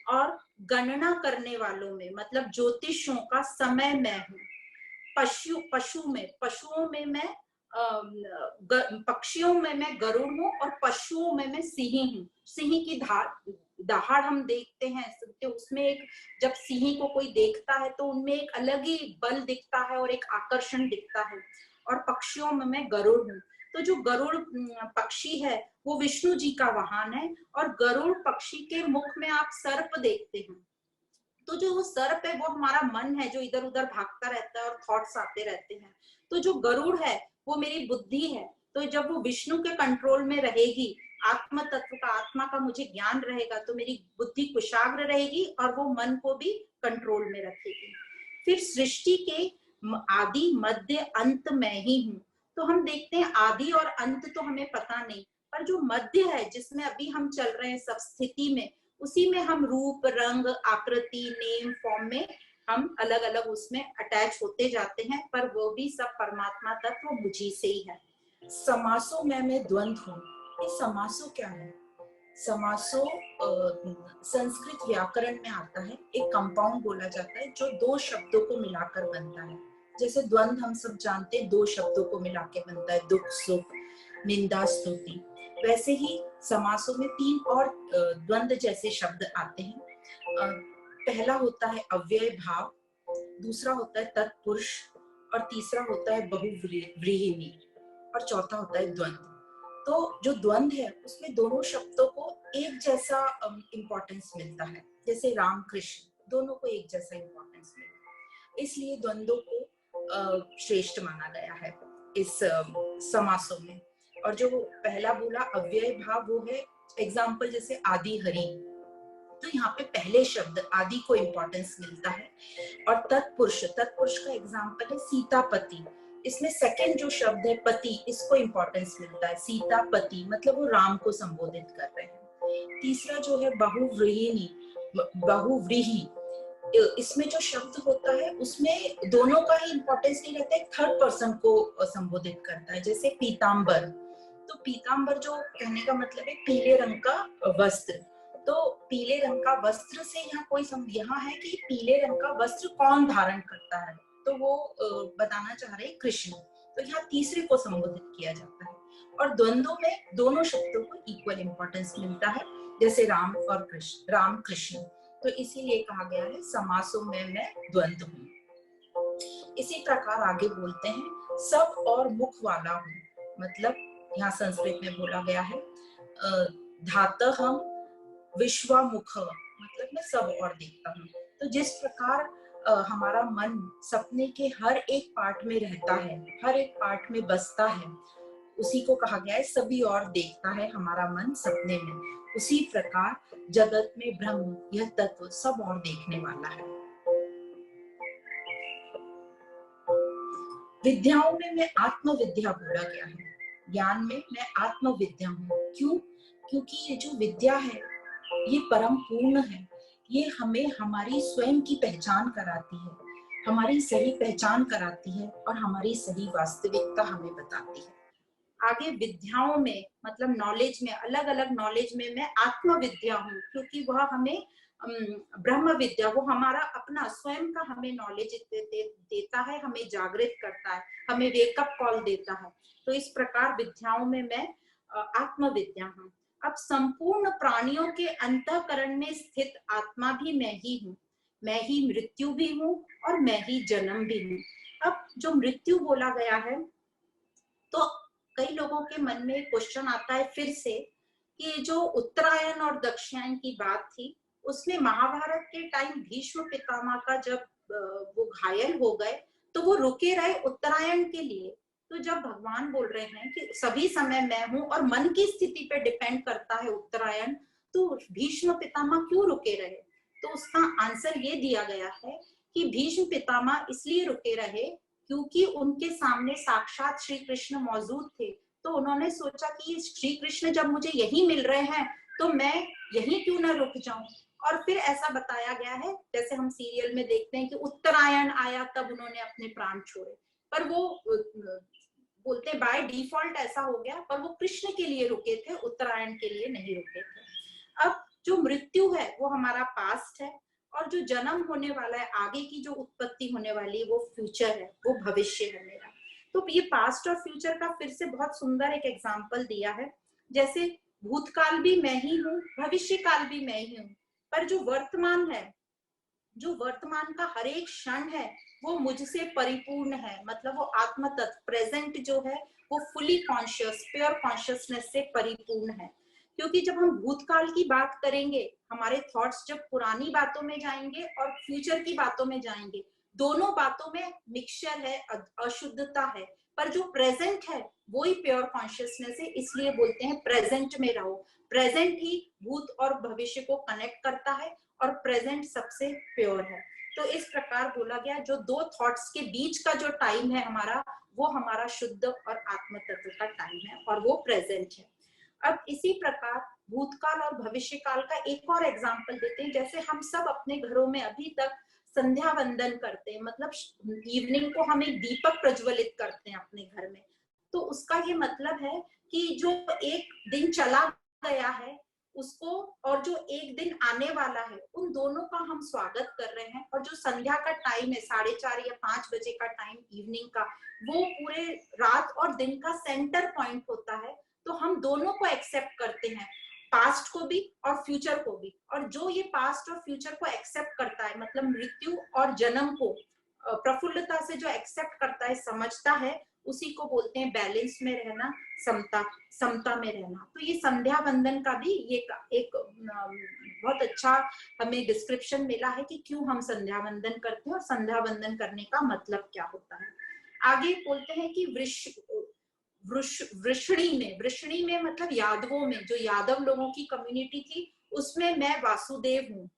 और गणना करने वालों में मतलब ज्योतिषों का समय मैं हूँ। पशुओं में मैं पक्षियों में मैं गरुड़ हूँ और पशुओं में मैं सिंह हूँ। सिंह की दहाड़ हम देखते हैं, तो उसमें एक, जब सिंह को कोई देखता है तो उनमें एक अलग ही बल दिखता है और एक आकर्षण दिखता है। और पक्षियों में मैं गरुड़ हूँ। तो जो गरुड़ पक्षी है वो विष्णु जी का वाहन है, और गरुड़ पक्षी के मुख में आप सर्प देखते हैं। तो जो वो सर्प है वो हमारा मन है, जो इधर उधर भागता रहता है और थॉट्स आते रहते हैं। तो जो गरुड़ है वो मेरी बुद्धि है। तो जब वो विष्णु के कंट्रोल में रहेगी, आत्म तत्व का, आत्मा का मुझे ज्ञान रहेगा, तो मेरी बुद्धि कुशाग्र रहेगी और वो मन को भी कंट्रोल में रखेगी। फिर सृष्टि के आदि मध्य अंत मैं ही हूँ। तो हम देखते हैं आदि और अंत तो हमें पता नहीं, पर जो मध्य है जिसमें अभी हम चल रहे हैं सब स्थिति में, उसी में हम रूप रंग आकृति नेम फॉर्म में हम अलग अलग उसमें अटैच होते जाते हैं, पर वो भी सब परमात्मा तत्व मुझी से ही है। समासों में मैं द्वंद्व हूँ। ये समासों क्या है? समासो संस्कृत व्याकरण में आता है, एक कंपाउंड बोला जाता है जो दो शब्दों को मिलाकर बनता है। जैसे द्वंद्व हम सब जानते हैं दो शब्दों को मिला के बनता है, दुख सुख, निंदा स्तुति। वैसे ही समासों में तीन और द्वंद्व जैसे शब्द आते हैं। पहला होता है अव्यय भाव, दूसरा होता है तत्पुरुष, और तीसरा होता है बहुव्रीहिणी, और चौथा होता है द्वंद्व। तो जो द्वंद्व है उसमें दोनों शब्दों को एक जैसा इंपॉर्टेंस मिलता है। जैसे राम कृष्ण, दोनों को एक जैसा इंपॉर्टेंस मिलता है, इसलिए द्वंद्वों को श्रेष्ठ माना गया है इस समासों में। और जो पहला बोला अव्यय भाव, वो है एग्जाम्पल जैसे आदि हरि, तो यहाँ पे पहले शब्द आदि को इंपॉर्टेंस मिलता है। और तत्पुरुष, तत्पुरुष का एग्जाम्पल है सीतापति, इसमें सेकंड जो शब्द है पति, इसको इंपॉर्टेंस मिलता है। सीतापति मतलब वो राम को संबोधित कर रहे हैं। तीसरा जो है बहुव्रीहिणी, बहुव्रीहि, इसमें जो शब्द होता है उसमें दोनों का ही इंपॉर्टेंस नहीं रहता है, थर्ड पर्सन को संबोधित करता है। जैसे पीतांबर, तो पीतांबर जो कहने का मतलब है पीले रंग का वस्त्र। तो पीले रंग का वस्त्र से यहाँ कोई यहाँ है कि पीले रंग का वस्त्र कौन धारण करता है, तो वो बताना चाह रहे हैं कृष्ण। तो यहाँ तीसरे को संबोधित किया जाता है। और द्वंद्वों में दोनों शब्दों को इक्वल इंपॉर्टेंस मिलता है, जैसे राम और कृष्ण, राम कृष्ण। तो इसीलिए कहा गया है समासों में मैं द्वंद्व हूँ। इसी प्रकार आगे बोलते हैं सब और मुख वाला हूँ, मतलब यहाँ संस्कृत में बोला गया है धातहम विश्वमुख, मतलब मैं सब और देखता हूँ। तो जिस प्रकार हमारा मन सपने के हर एक पार्ट में रहता है, हर एक पार्ट में बसता है, उसी को कहा गया है सभी और देखता है हमारा मन सपने में। उसी प्रकार जगत में ब्रह्म, यह तत्व सब और देखने वाला है। विद्याओं में मैं आत्मविद्या बोला गया है, ज्ञान में मैं आत्मविद्या हूँ। क्यों? क्योंकि ये जो विद्या है ये परम पूर्ण है, ये हमें हमारी स्वयं की पहचान कराती है, हमारी सही पहचान कराती है और हमारी सही वास्तविकता हमें बताती है। आगे विद्याओं में मतलब नॉलेज में, अलग अलग नॉलेज में मैं आत्मविद्या हूँ, क्योंकि वह हमें ब्रह्म विद्या, वो हमारा अपना स्वयं का हमें नॉलेज देता है, हमें जागृत करता है, हमें वेकअप कॉल देता है। तो इस प्रकार विद्याओं में मैं आत्मविद्या हूँ। अब संपूर्ण प्राणियों के अंतःकरण में स्थित आत्मा भी मैं ही हूँ, मैं ही मृत्यु भी हूँ और मैं ही जन्म भी हूँ। अब जो मृत्यु बोला गया है, तो कई लोगों के मन में क्वेश्चन आता है फिर से कि जो उत्तरायण और दक्षिणायन की बात थी, उसमें महाभारत के टाइम भीष्म पितामह का जब वो घायल हो गए तो वो रुके रहे उत्तरायण के लिए। तो जब भगवान बोल रहे हैं कि सभी समय मैं हूं और मन की स्थिति पे डिपेंड करता है उत्तरायण, तो भीष्म पितामह क्यों रुके रहे? तो उसका आंसर ये दिया गया है कि भीष्म पितामह इसलिए रुके रहे क्योंकि उनके सामने साक्षात श्री कृष्ण मौजूद थे। तो उन्होंने सोचा कि श्री कृष्ण जब मुझे यही मिल रहे हैं तो मैं यही क्यों ना रुक जाऊं। और फिर ऐसा बताया गया है, जैसे हम सीरियल में देखते हैं कि उत्तरायण आया तब उन्होंने अपने प्राण छोड़े, पर वो बोलते बाय डिफॉल्ट ऐसा हो गया, पर वो कृष्ण के लिए रुके थे, उत्तरायण के लिए नहीं रुके थे। अब जो मृत्यु है वो हमारा पास्ट है, और जो जन्म होने वाला है, आगे की जो उत्पत्ति होने वाली है, वो फ्यूचर है, वो भविष्य है मेरा। तो ये पास्ट और फ्यूचर का फिर से बहुत सुंदर एक एग्जाम्पल दिया है, जैसे भूतकाल भी मैं ही हूँ, भविष्य काल भी मैं ही हूँ, पर जो वर्तमान है, जो वर्तमान का हर एक क्षण है, वो मुझसे परिपूर्ण है, मतलब वो आत्म तत्व प्रेजेंट जो है वो फुली कॉन्शियस, प्योर कॉन्शियसनेस से परिपूर्ण है। क्योंकि जब हम भूतकाल की बात करेंगे, हमारे थॉट्स जब पुरानी बातों में जाएंगे और फ्यूचर की बातों में जाएंगे, दोनों बातों में मिक्सचर है, अशुद्धता है, पर जो प्रेजेंट है वो ही प्योर कॉन्शियसनेस है, इसलिए बोलते हैं प्रेजेंट में रहो। प्रेजेंट ही भूत और भविष्य को कनेक्ट करता है, और प्रेजेंट सबसे प्योर है। तो इस प्रकार बोला गया, जो दो थॉट्स के बीच का जो टाइम है हमारा, वो हमारा शुद्ध और आत्म तत्व का टाइम है, और वो प्रेजेंट है। अब इसी प्रकार भूतकाल और भविष्य काल का एक और एग्जाम्पल देते हैं। जैसे हम सब अपने घरों में अभी तक संध्या वंदन करते हैं, मतलब इवनिंग को हम एक दीपक प्रज्वलित करते हैं अपने घर में। तो उसका ये मतलब है कि जो एक दिन चला गया है उसको, और जो एक दिन आने वाला है, उन दोनों का हम स्वागत कर रहे हैं। और जो संध्या का टाइम है 4:30 या 5 बजे का टाइम इवनिंग का, वो पूरे रात और दिन का सेंटर पॉइंट होता है। तो हम दोनों को एक्सेप्ट करते हैं, पास्ट को भी और फ्यूचर को भी। और जो ये पास्ट और फ्यूचर को एक्सेप्ट करता है, मतलब मृत्यु और जन्म को प्रफुल्लता से जो एक्सेप्ट करता है, समझता है, उसी को बोलते हैं बैलेंस में रहना, समता समता में रहना। तो ये संध्या वंदन का भी ये एक बहुत अच्छा हमें डिस्क्रिप्शन मिला है कि क्यों हम संध्या वंदन करते हैं और संध्या वंदन करने का मतलब क्या होता है। आगे बोलते हैं कि वृषणी में मतलब यादवों में, जो यादव लोगों की कम्युनिटी थी, उसमें मैं वासुदेव हूँ।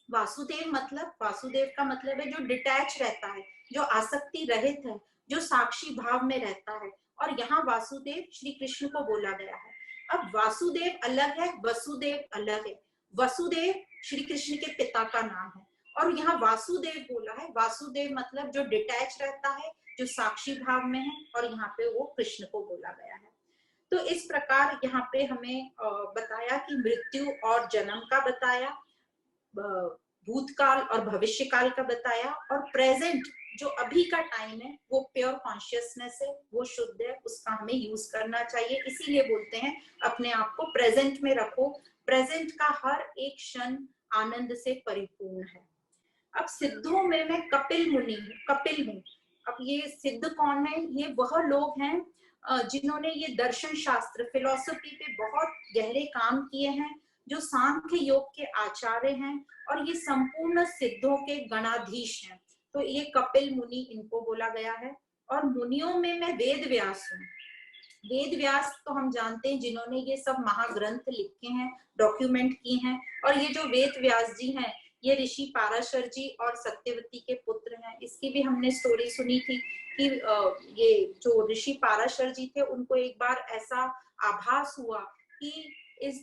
वासुदेव का मतलब है जो डिटैच रहता है, जो आसक्ति रहित है, जो साक्षी भाव में रहता है। और यहाँ वासुदेव श्री कृष्ण को बोला गया है। अब वासुदेव अलग है, वसुदेव अलग है। वसुदेव श्री कृष्ण के पिता का नाम है, और यहाँ वासुदेव बोला है। वासुदेव मतलब जो डिटैच रहता है, जो साक्षी भाव में है, और यहाँ पे वो कृष्ण को बोला गया है। तो इस प्रकार यहाँ पे हमें बताया कि मृत्यु और जन्म का बताया, भूतकाल और भविष्य काल का बताया, और प्रेजेंट जो अभी का टाइम है वो प्योर कॉन्शियसनेस है, वो शुद्ध है, उसका हमें यूज करना चाहिए। इसीलिए बोलते हैं अपने आप को प्रेजेंट में रखो, प्रेजेंट का हर एक क्षण आनंद से परिपूर्ण है। अब सिद्धों में मैं कपिल हूँ। अब ये सिद्ध कौन है? ये वह लोग हैं जिन्होंने ये दर्शन शास्त्र, फिलॉसफी पे बहुत गहरे काम किए हैं, जो सांख्य योग के आचार्य हैं, और ये संपूर्ण सिद्धों के गणाधीश हैं। तो ये कपिल मुनि, इनको बोला गया है। और मुनियों में मैं वेद व्यास हूँ। वेद व्यास तो हम जानते हैं, जिन्होंने ये सब महाग्रंथ लिखे हैं, डॉक्यूमेंट किए हैं। और ये जो वेद व्यास जी हैं, ये ऋषि पाराशर जी और सत्यवती के पुत्र हैं। इसकी भी हमने स्टोरी सुनी थी कि ये जो ऋषि पाराशर जी थे, उनको एक बार ऐसा आभास हुआ कि इस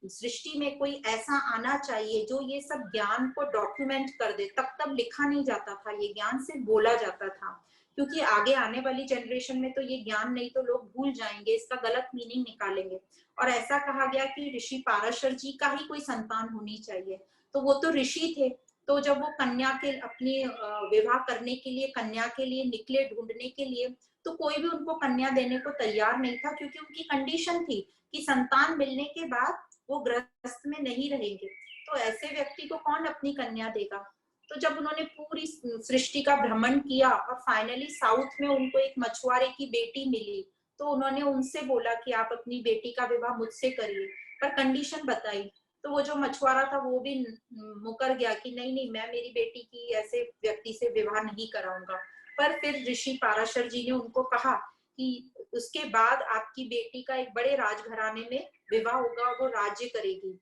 सृष्टि में कोई ऐसा आना चाहिए जो ये सब ज्ञान को डॉक्यूमेंट कर दे। तब लिखा नहीं जाता था, ये ज्ञान सिर्फ बोला जाता था, क्योंकि आगे आने वाली जनरेशन में तो ये ज्ञान नहीं तो लोग भूल जाएंगे, इसका गलत मीनिंग निकालेंगे। और ऐसा कहा गया कि ऋषि पाराशर जी का ही कोई संतान होनी चाहिए। तो वो तो ऋषि थे, तो जब वो कन्या के अपनी विवाह करने के लिए, कन्या के लिए निकले ढूंढने के लिए, तो कोई भी उनको कन्या देने को तैयार नहीं था, क्योंकि उनकी कंडीशन थी कि संतान मिलने के बाद वो गृहस्थ में नहीं रहेंगे। तो ऐसे व्यक्ति को कौन अपनी कन्या देगा? तो जब उन्होंने पूरी सृष्टि का भ्रमण किया और फाइनली साउथ में उनको एक मछुआरे की बेटी मिली, तो उन्होंने उनसे बोला कि आप अपनी बेटी का विवाह मुझसे करिए, पर कंडीशन बताई। तो वो जो मछुआरा था वो भी मुकर गया कि नहीं नहीं, मैं मेरी बेटी की ऐसे व्यक्ति से विवाह नहीं कराऊंगा। पर फिर ऋषि पाराशर जी ने उनको कहा कि उसके बाद आपकी बेटी का एक बड़े राजघराने में विवाह होगा, वो राज्य करेगी,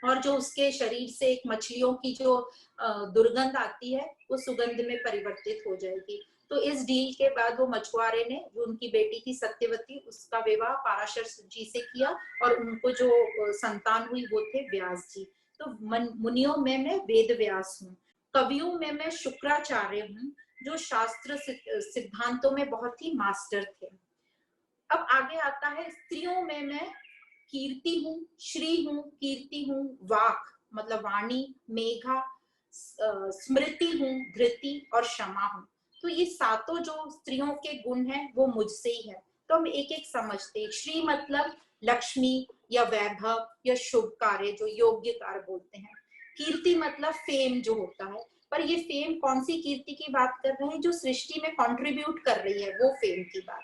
और जो उसके शरीर से एक मछलियों की जो दुर्गंध आती है, वो सुगंध में परिवर्तित हो जाएगी। तो इस डील के बाद वो मछुआरे ने, जो उनकी बेटी थी सत्यवती, उसका विवाह पाराशर जी से किया, और उनको जो संतान हुई वो थे व्यास जी। तो मुनियों में मैं वेद व्यास हूँ, कवियों में मैं शुक्राचार्य हूँ, जो शास्त्र सिद्धांतों में बहुत ही मास्टर थे। अब आगे आता है, स्त्रियों में मैं कीर्ति हूँ, श्री हूँ, कीर्ति हूँ, वाक मतलब वाणी, मेघा, स्मृति हूँ, धृति और क्षमा हूँ। तो ये सातों जो स्त्रियों के गुण हैं वो मुझसे ही है। तो हम एक एक समझते हैं। श्री मतलब लक्ष्मी या वैभव या शुभ कार्य, जो योग्य कार्य बोलते हैं। कीर्ति मतलब फेम जो होता है, पर ये फेम कौन सी कीर्ति की बात कर रहे हैं? जो सृष्टि में कंट्रीब्यूट कर रही है वो फेम की बात।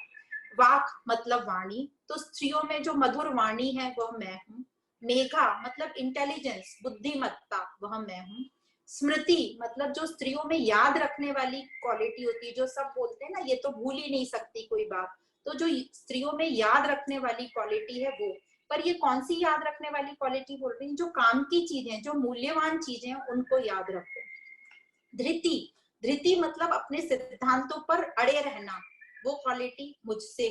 वाक मतलब वाणी, तो स्त्रियों में जो मधुर वाणी है वह मैं हूँ। मेघा मतलब इंटेलिजेंस, बुद्धिमत्ता, वह मैं हूँ। स्मृति मतलब जो स्त्रियों में याद रखने वाली क्वालिटी होती है, जो सब बोलते हैं ना ये तो भूल ही नहीं सकती कोई बात, तो जो स्त्रियों में याद रखने वाली क्वालिटी है वो। पर ये कौन सी याद रखने वाली क्वालिटी बोल रही है? जो काम की चीजें, जो मूल्यवान चीजें उनको याद रखो। धृति, धृति मतलब अपने सिद्धांतों पर अड़े रहना, वो क्वालिटी मुझसे।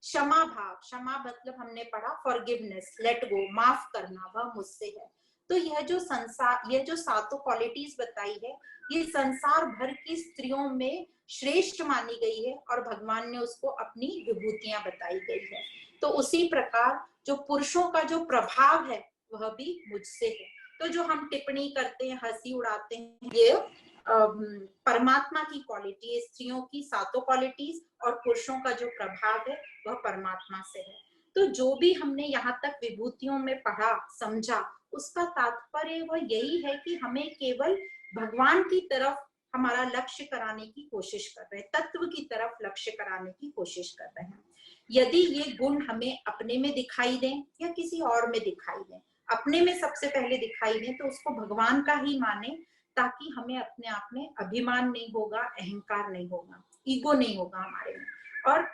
क्षमा भाव, क्षमा मतलब हमने पढ़ा फॉरगिवनेस, लेट गो, माफ करना, वह मुझसे है। तो यह जो संसार, यह जो सातों क्वालिटीज बताई है, ये संसार भर की स्त्रियों में श्रेष्ठ मानी गई है और भगवान ने उसको अपनी विभूतियां बताई गई है। तो उसी प्रकार जो पुरुषों का जो प्रभाव है वह भी मुझसे है। तो जो हम टिप्पणी करते हैं, हंसी उड़ाते हैं, ये परमात्मा की क्वालिटी है। स्त्रियों की सातों क्वालिटीज और पुरुषों का जो प्रभाव है वह परमात्मा से है। तो जो भी हमने यहाँ तक विभूतियों में पढ़ा समझा, उसका तात्पर्य वह यही है कि हमें केवल भगवान की तरफ हमारा लक्ष्य कराने की कोशिश कर रहे हैं, तत्व की तरफ लक्ष्य कराने की कोशिश कर रहे हैं। यदि ये गुण हमें अपने में दिखाई दें या किसी और में दिखाई दें, अपने में सबसे पहले दिखाई दें तो उसको भगवान का ही माने, ताकि हमें अपने आप में अभिमान नहीं होगा, अहंकार नहीं होगा, ईगो नहीं होगा हमारे में। और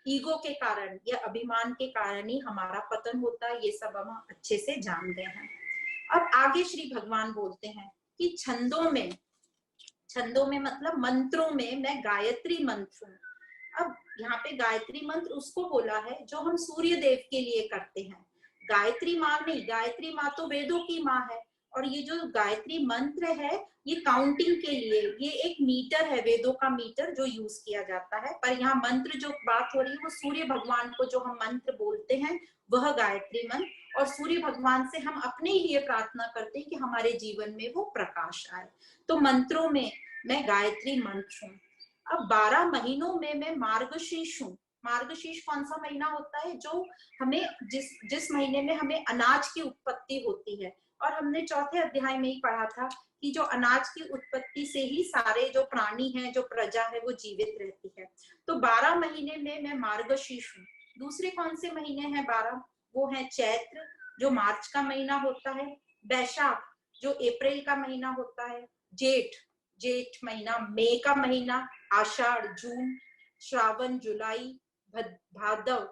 ईगो के कारण या अभिमान के कारण ही हमारा पतन होता है, ये सब हम अच्छे से जान गए हैं। अब आगे श्री भगवान बोलते हैं कि छंदों में मतलब मंत्रों में मैं गायत्री मंत्र हूँ। अब यहाँ पे गायत्री मंत्र उसको बोला है जो हम सूर्य देव के लिए करते हैं। गायत्री माँ नहीं, गायत्री माँ तो वेदों की माँ है, और ये जो गायत्री मंत्र है ये काउंटिंग के लिए, ये एक मीटर है, वेदों का मीटर जो यूज किया जाता है। पर यहाँ मंत्र जो बात हो रही है वो सूर्य भगवान को जो हम मंत्र बोलते हैं वह गायत्री मंत्र, और सूर्य भगवान से हम अपने लिए प्रार्थना करते हैं कि हमारे जीवन में वो प्रकाश आए। तो मंत्रों में मैं गायत्री मंत्र हूँ। अब 12 महीनों में मैं मार्गशीर्ष हूँ। मार्गशीर्ष कौन सा महीना होता है? जो हमें जिस महीने में हमें अनाज की उत्पत्ति होती है, और हमने चौथे अध्याय में ही पढ़ा था कि जो अनाज की उत्पत्ति से ही सारे जो प्राणी हैं, जो प्रजा है वो जीवित रहती है। तो 12 महीने में मैं मार्गशीर्ष हूँ। दूसरे कौन से महीने हैं 12? वो है चैत्र जो मार्च का महीना होता है, बैशाख जो अप्रैल का महीना होता है, जेठ महीना मई का महीना, आषाढ़ जून, श्रावण जुलाई, भादव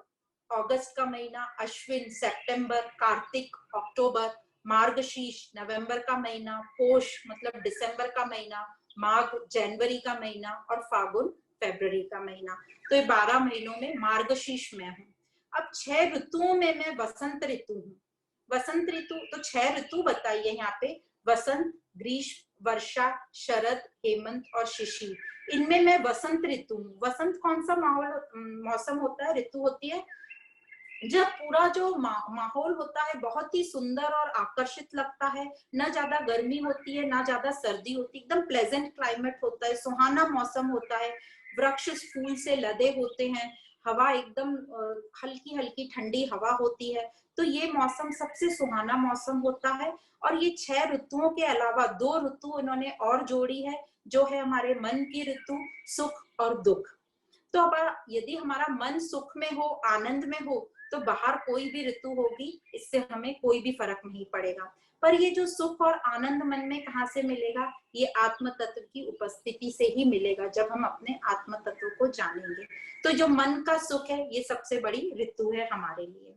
अगस्त का महीना, अश्विन सितंबर, कार्तिक अक्टूबर, मार्गशीर्ष नवंबर का महीना, पोष मतलब दिसंबर का महीना, माघ जनवरी का महीना, और फागुन फरवरी का महीना। तो ये 12 महीनों में मार्गशीर्ष में हूँ। अब 6 ऋतुओं में मैं वसंत ऋतु हूँ। वसंत ऋतु तो 6 ऋतु बताइए यहाँ पे, वसंत, ग्रीष्म, वर्षा, शरद, हेमंत और शिशिर। इनमें मैं वसंत ऋतु हूँ। वसंत कौन सा मौसम होता है, ऋतु होती है, जब पूरा जो माहौल होता है बहुत ही सुंदर और आकर्षित लगता है, ना ज्यादा गर्मी होती है ना ज्यादा सर्दी होती, एकदम प्लेजेंट क्लाइमेट होता है, सुहाना मौसम होता है, वृक्ष फूल से लदे होते हैं, हवा एकदम हल्की हल्की ठंडी हवा होती है। तो ये मौसम सबसे सुहाना मौसम होता है। और ये 6 ऋतुओं के अलावा 2 ऋतु इन्होंने और जोड़ी है, जो है हमारे मन की ऋतु, सुख और दुख। तो अब यदि हमारा मन सुख में हो, आनंद में हो, तो बाहर कोई भी ऋतु होगी इससे हमें कोई भी फर्क नहीं पड़ेगा। पर ये जो सुख और आनंद मन में कहाँ से मिलेगा? ये आत्म तत्व की उपस्थिति से ही मिलेगा, जब हम अपने आत्म तत्व को जानेंगे। तो जो मन का सुख है ये सबसे बड़ी ऋतु है हमारे लिए।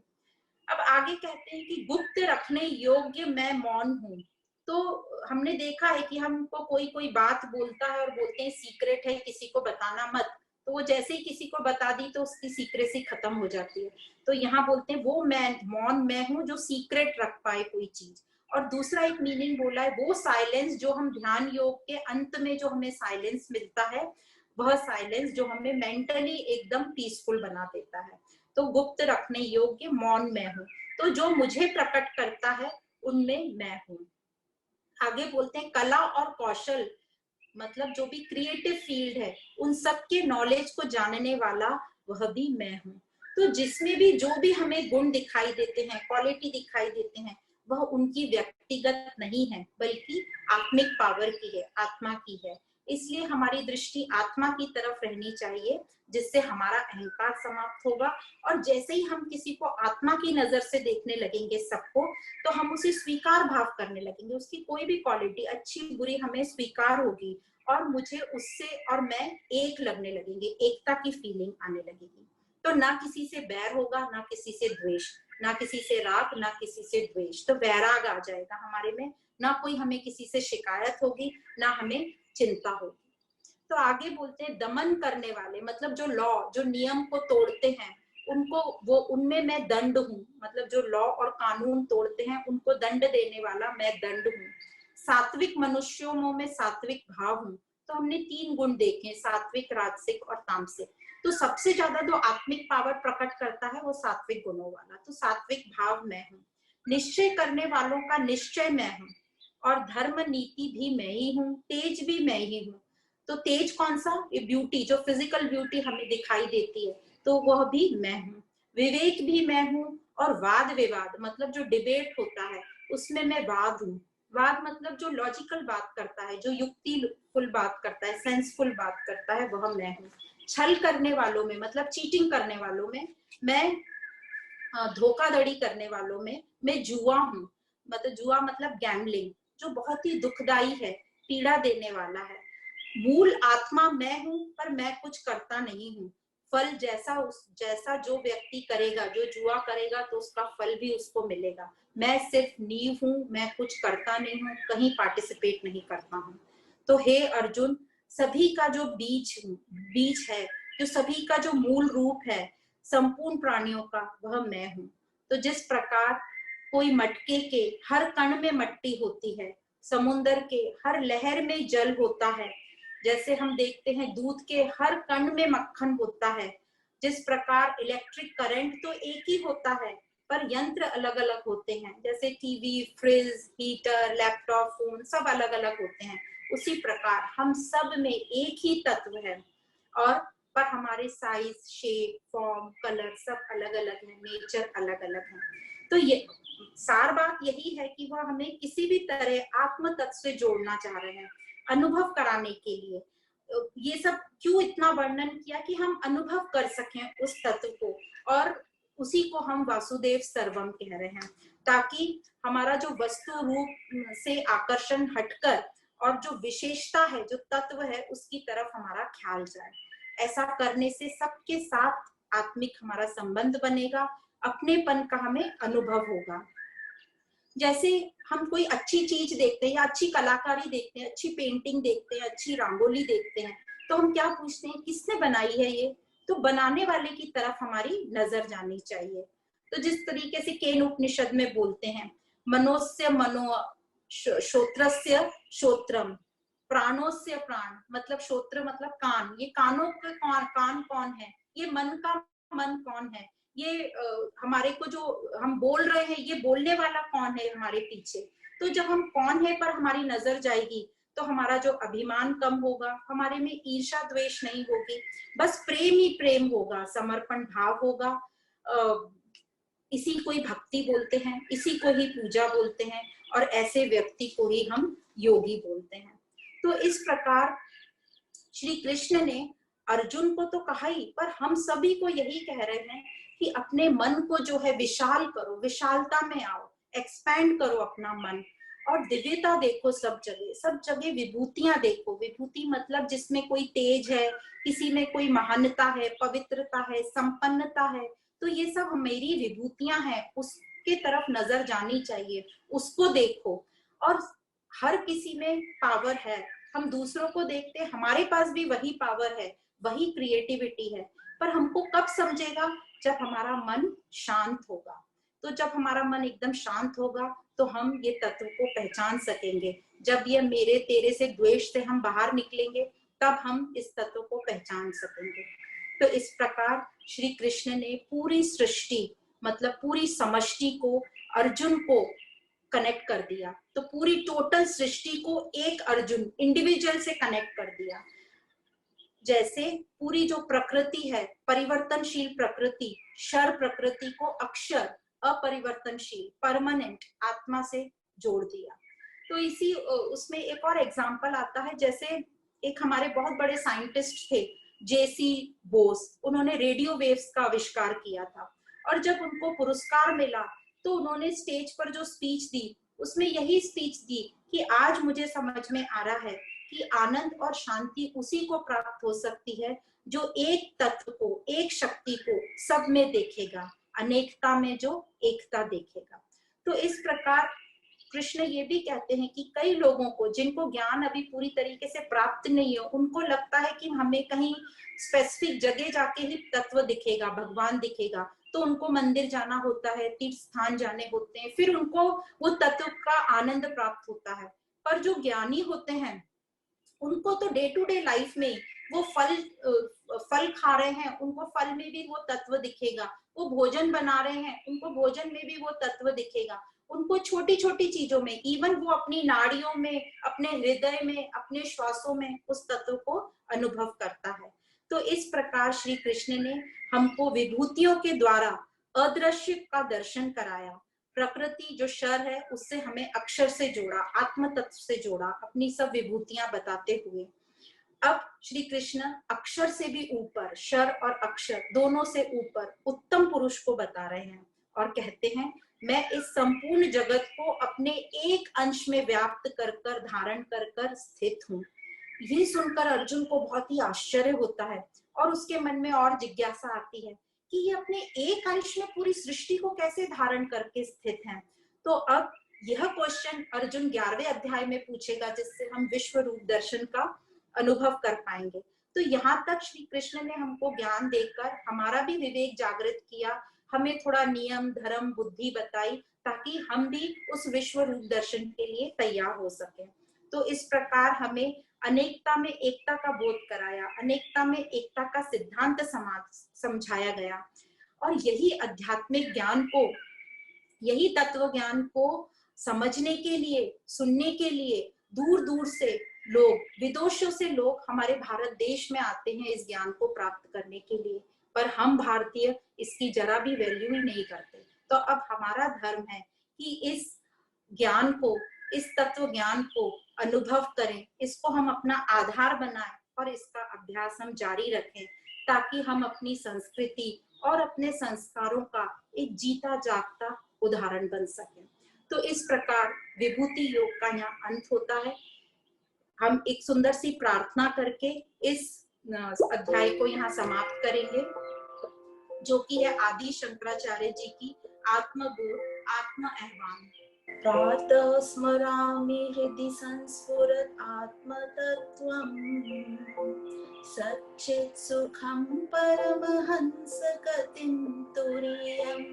अब आगे कहते हैं कि गुप्त रखने योग्य मैं मौन हूँ। तो हमने देखा है कि हमको कोई बात बोलता है और बोलते हैं सीक्रेट है, किसी को बताना मत, तो वो जैसे ही किसी को बता दी तो उसकी सीक्रेसी खत्म हो जाती है। तो यहाँ बोलते हैं वो मैं मौन मैं हूँ जो सीक्रेट रख पाए कोई चीज। और दूसरा एक मीनिंग बोला है वो साइलेंस जो हम ध्यान योग के अंत में जो हमें साइलेंस मिलता है, वह साइलेंस जो हमें मेंटली एकदम पीसफुल बना देता है। तो गुप्त रखने योग्य मौन मैं हूँ, तो जो मुझे प्रकट करता है उनमें मैं हूँ। आगे बोलते हैं कला और कौशल, मतलब जो भी क्रिएटिव फील्ड है उन सब के नॉलेज को जानने वाला वह भी मैं हूँ। तो जिसमें भी जो भी हमें गुण दिखाई देते हैं, क्वालिटी दिखाई देते हैं, वह उनकी व्यक्तिगत नहीं है बल्कि आत्मिक पावर की है, आत्मा की है। इसलिए हमारी दृष्टि आत्मा की तरफ रहनी चाहिए, जिससे हमारा अहंकार समाप्त होगा। और जैसे ही हम किसी को आत्मा की नजर से देखने लगेंगे सबको, तो हम उसे स्वीकार भाव करने लगेंगे। उसकी कोई भी क्वालिटी अच्छी बुरी हमें स्वीकार होगी और मुझे उससे और मैं एक लगने लगेंगे, एकता की फीलिंग आने लगेगी। तो ना किसी से बैर होगा, ना किसी से द्वेष, ना किसी से राग, ना किसी से द्वेष। तो वैराग आ जाएगा हमारे में, ना कोई हमें किसी से शिकायत होगी, ना हमें चिंता होगी। तो आगे बोलते हैं दमन करने वाले, मतलब जो लॉ, जो नियम को तोड़ते हैं उनको, वो उनमें मैं दंड हूँ। मतलब जो लॉ और कानून तोड़ते हैं उनको दंड देने वाला मैं दंड हूँ। सात्विक मनुष्यों में सात्विक भाव हूँ। तो हमने 3 गुण देखे, सात्विक, राजसिक और तामसिक। तो सबसे ज्यादा जो आत्मिक पावर प्रकट करता है वो सात्विक गुणों वाला। तो सात्विक भाव मैं हूँ। निश्चय करने वालों का निश्चय मैं हूँ, और धर्म नीति भी मैं ही हूँ, तेज भी मैं ही हूँ। तो तेज कौन सा? ये ब्यूटी, जो फिजिकल ब्यूटी हमें दिखाई देती है, तो वह भी मैं हूँ। विवेक भी मैं हूँ, और वाद विवाद, मतलब जो डिबेट होता है उसमें मैं वाद हूँ। वाद मतलब जो लॉजिकल बात करता है, जो युक्तिफुल बात करता है, सेंसफुल बात करता है, वह मैं हूँ। छल करने वालों में, मतलब चीटिंग करने वालों में मैं, धोखाधड़ी करने वालों में मैं जुआ हूँ। मतलब जुआ मतलब गैम्बलिंग, जो बहुत ही दुखदाई है, पीड़ा देने वाला है। मूल आत्मा मैं हूँ, पर मैं कुछ करता नहीं हूँ। फल जैसा जो व्यक्ति करेगा, जो जुआ करेगा, तो उसका फल भी उसको मिलेगा। मैं सिर्फ नींव हूँ, मैं कुछ करता नहीं हूँ, कहीं पार्टिसिपेट नहीं करता हूँ। तो हे अर्जुन, सभी का जो बीज है, जो सभी का जो मूल रूप है संपूर्ण प्राणियों का, वह मैं हूँ। तो जिस प्रकार कोई मटके के हर कण में मट्टी होती है, समुन्दर के हर लहर में जल होता है, जैसे हम देखते हैं दूध के हर कण में मक्खन होता है, जिस प्रकार इलेक्ट्रिक करंट तो एक ही होता है पर यंत्र अलग अलग होते हैं, जैसे TV, fridge, heater, laptop, phone सब अलग अलग होते हैं, उसी प्रकार हम सब में एक ही तत्व है, और पर हमारे साइज, शेप, फॉर्म, कलर सब अलग अलग है, नेचर अलग अलग है। तो ये सार बात यही है कि वह हमें किसी भी तरह आत्म तत्व से जोड़ना चाह रहे हैं, अनुभव कराने के लिए। ये सब क्यों इतना वर्णन किया कि हम अनुभव कर सकें उस तत्व को, और उसी को हम वासुदेव सर्वम कह रहे हैं, ताकि हमारा जो वस्तु रूप से आकर्षण हटकर और जो विशेषता है, जो तत्व है, उसकी तरफ हमारा ख्याल जाए। ऐसा करने से सबके साथ आत्मिक हमारा संबंध बनेगा, अपनेपन का हमें अनुभव होगा। जैसे हम कोई अच्छी चीज देखते हैं या अच्छी कलाकारी देखते हैं, अच्छी पेंटिंग देखते हैं, अच्छी रंगोली देखते हैं, तो हम क्या पूछते हैं, किसने बनाई है ये? तो बनाने वाले की तरफ हमारी नजर जानी चाहिए। तो जिस तरीके से केन उपनिषद में बोलते हैं, मनोस्य मनो, श्रोत्रस्य श्रोत्रम, प्राणोस्य प्राण, मतलब श्रोत्र मतलब कान, ये कानों के कान कौन है? ये मन का मन कौन है? ये हमारे को जो हम बोल रहे हैं, ये बोलने वाला कौन है हमारे पीछे? तो जब हम कौन है पर हमारी नजर जाएगी, तो हमारा जो अभिमान कम होगा, हमारे में ईर्षा द्वेष नहीं होगी, बस प्रेम ही प्रेम होगा, समर्पण भाव होगा। इसी को ही भक्ति बोलते हैं, इसी को ही पूजा बोलते हैं, और ऐसे व्यक्ति को ही हम योगी बोलते हैं। तो इस प्रकार श्री कृष्ण ने अर्जुन को तो कहा ही, पर हम सभी को यही कह रहे हैं कि अपने मन को जो है विशाल करो, विशालता में आओ, एक्सपैंड करो अपना मन, और दिव्यता देखो सब जगह, सब जगह विभूतियां देखो। विभूति मतलब जिसमें कोई तेज है, किसी में कोई महानता है, पवित्रता है, संपन्नता है, तो ये सब मेरी विभूतियां हैं, उसके तरफ नजर जानी चाहिए, उसको देखो। और हर किसी में पावर है, हम दूसरों को देखते हैं, हमारे पास भी वही पावर है, वही क्रिएटिविटी है, पर हमको कब समझेगा? जब हमारा मन शांत होगा। तो जब हमारा मन एकदम शांत होगा, तो तो हम ये तत्व को पहचान सकेंगे। जब ये मेरे तेरे से द्वेष से हम बाहर निकलेंगे तब हम इस तत्व को पहचान सकेंगे। तो इस प्रकार श्री कृष्ण ने पूरी सृष्टि मतलब पूरी समष्टि को अर्जुन को कनेक्ट कर दिया। तो पूरी टोटल सृष्टि को एक अर्जुन इंडिविजुअल से कनेक्ट कर दिया। जैसे पूरी जो प्रकृति है परिवर्तनशील प्रकृति, क्षर प्रकृति को अक्षर अपरिवर्तनशील परमानेंट आत्मा से जोड़ दिया। तो इसी उसमें एक और एग्जांपल आता है, जैसे एक हमारे बहुत बड़े साइंटिस्ट थे जेसी बोस, उन्होंने रेडियो वेव्स का आविष्कार किया था और जब उनको पुरस्कार मिला तो उन्होंने स्टेज पर जो स्पीच दी उसमें यही स्पीच दी कि आज मुझे समझ में आ रहा है कि आनंद और शांति उसी को प्राप्त हो सकती है जो एक तत्व को, एक शक्ति को सब में देखेगा, अनेकता में जो एकता देखेगा। तो इस प्रकार कृष्ण ये भी कहते हैं कि कई लोगों को जिनको ज्ञान अभी पूरी तरीके से प्राप्त नहीं हो, उनको लगता है कि हमें कहीं स्पेसिफिक जगह जाके ही तत्व दिखेगा, भगवान दिखेगा, तो उनको मंदिर जाना होता है, तीर्थ स्थान जाने होते हैं, फिर उनको वो तत्व का आनंद प्राप्त होता है। पर जो ज्ञानी होते हैं उनको तो डे टू डे लाइफ में वो फल खा रहे हैं, उनको फल में भी वो तत्व दिखेगा, वो भोजन बना रहे हैं, उनको भोजन में भी वो तत्व दिखेगा, उनको छोटी छोटी चीजों में, इवन वो अपनी नाड़ियों में, अपने हृदय में, अपने श्वासों में उस तत्व को अनुभव करता है। तो इस प्रकार श्री कृष्ण ने हमको विभूतियों के द्वारा अदृश्य का दर्शन कराया। प्रकृति जो क्षर है उससे हमें अक्षर से जोड़ा, आत्म तत्व से जोड़ा, अपनी सब विभूतियां बताते हुए। अब श्री कृष्ण अक्षर से भी ऊपर, क्षर और अक्षर दोनों से ऊपर उत्तम पुरुष को बता रहे हैं और कहते हैं मैं इस संपूर्ण जगत को अपने एक अंश में व्याप्त कर कर धारण कर कर स्थित हूँ। ये सुनकर अर्जुन को बहुत ही आश्चर्य होता है और उसके मन में और जिज्ञासा आती है कि ये अपने एक अंश में पूरी सृष्टि को कैसे धारण करके स्थित हैं। तो अब यह क्वेश्चन अर्जुन 11वें अध्याय में पूछेगा जिससे हम विश्व रूप दर्शन का अनुभव कर पाएंगे। तो यहाँ तक श्री कृष्ण ने हमको ज्ञान देकर हमारा भी विवेक जागृत किया, हमें थोड़ा नियम धर्म बुद्धि बताई ताकि हम भी उस विश्व रूप दर्शन के लिए तैयार हो सके। तो इस प्रकार हमें अनेकता में एकता का बोध कराया, अनेकता में एकता का सिद्धांत समझाया गया। और यही आध्यात्मिक ज्ञान को, यही तत्व ज्ञान को समझने के लिए, सुनने के लिए दूर दूर से लोग, विदेशों से लोग हमारे भारत देश में आते हैं इस ज्ञान को प्राप्त करने के लिए, पर हम भारतीय इसकी जरा भी वैल्यू ही नहीं करते। तो अब हमारा धर्म है कि इस ज्ञान को, इस तत्व ज्ञान को अनुभव करें, इसको हम अपना आधार बनाएं और इसका अभ्यास हम जारी रखें ताकि हम अपनी संस्कृति और अपने संस्कारों का एक जीता जागता उदाहरण बन सकें। तो इस प्रकार विभूति योग का यहाँ अंत होता है। हम एक सुंदर सी प्रार्थना करके इस अध्याय को यहाँ समाप्त करेंगे, जो कि है आदि शंकराचार्य जी की आत्मबोध आत्म आह्वान। प्रातः स्मरामि हृदि संस्फुरत् आत्मतत्त्वम् सच्चित् सुखं परमहंस गतिं तुरीयम्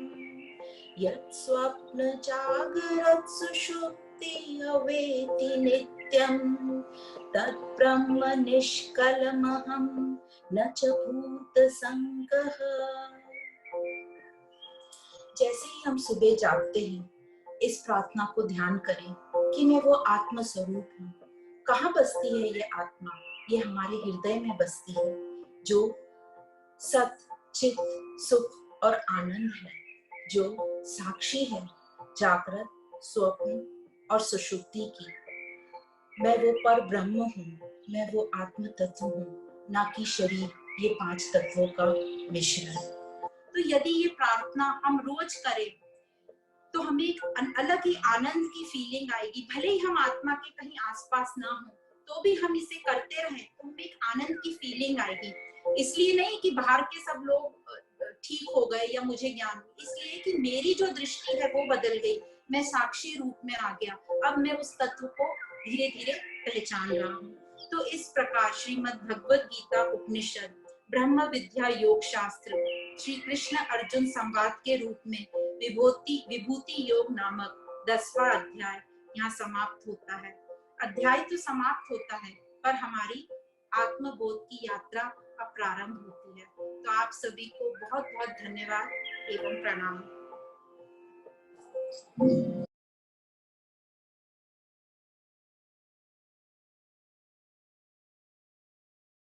यत् स्वप्न जागरत् सुषुप्ति अवेति नित्यं तत् ब्रह्म निष्कलमहं न च भूत संगः। जैसे ही हम सुबह जागते हैं इस प्रार्थना को ध्यान करें कि मैं वो आत्म स्वरूप हूँ। कहाँ बसती है ये आत्मा? ये हमारे हृदय में बसती है, जो सत चित सुख और आनंद है, जो साक्षी है जागृत, स्वप्न और सुषुप्ति की। मैं वो पर ब्रह्म हूँ, मैं वो आत्म तत्व हूँ, ना कि शरीर, ये 5 तत्वों का मिश्रण। तो यदि ये प्रार्थना हम रोज करें तो हमें एक अलग ही आनंद की फीलिंग आएगी। भले ही हम आत्मा के कहीं आसपास ना हो तो भी हम इसे करते रहें तो हमें एक आनंद की फीलिंग आएगी। इसलिए नहीं कि बाहर के सब लोग ठीक हो गए या मुझे ज्ञान हो, इसलिए कि मेरी जो दृष्टि है वो बदल गई, मैं साक्षी रूप में आ गया, अब मैं उस तत्व को धीरे धीरे पहचान रहा हूँ। तो इस प्रकार श्रीमद् भगवद गीता उपनिषद ब्रह्म विद्या योग शास्त्र श्री कृष्ण अर्जुन संवाद के रूप में विभूति योग नामक 10वां अध्याय यहाँ समाप्त होता है। अध्याय तो समाप्त होता है, पर हमारी आत्मबोध की यात्रा अब प्रारंभ होती है। तो आप सभी को बहुत बहुत धन्यवाद एवं प्रणाम।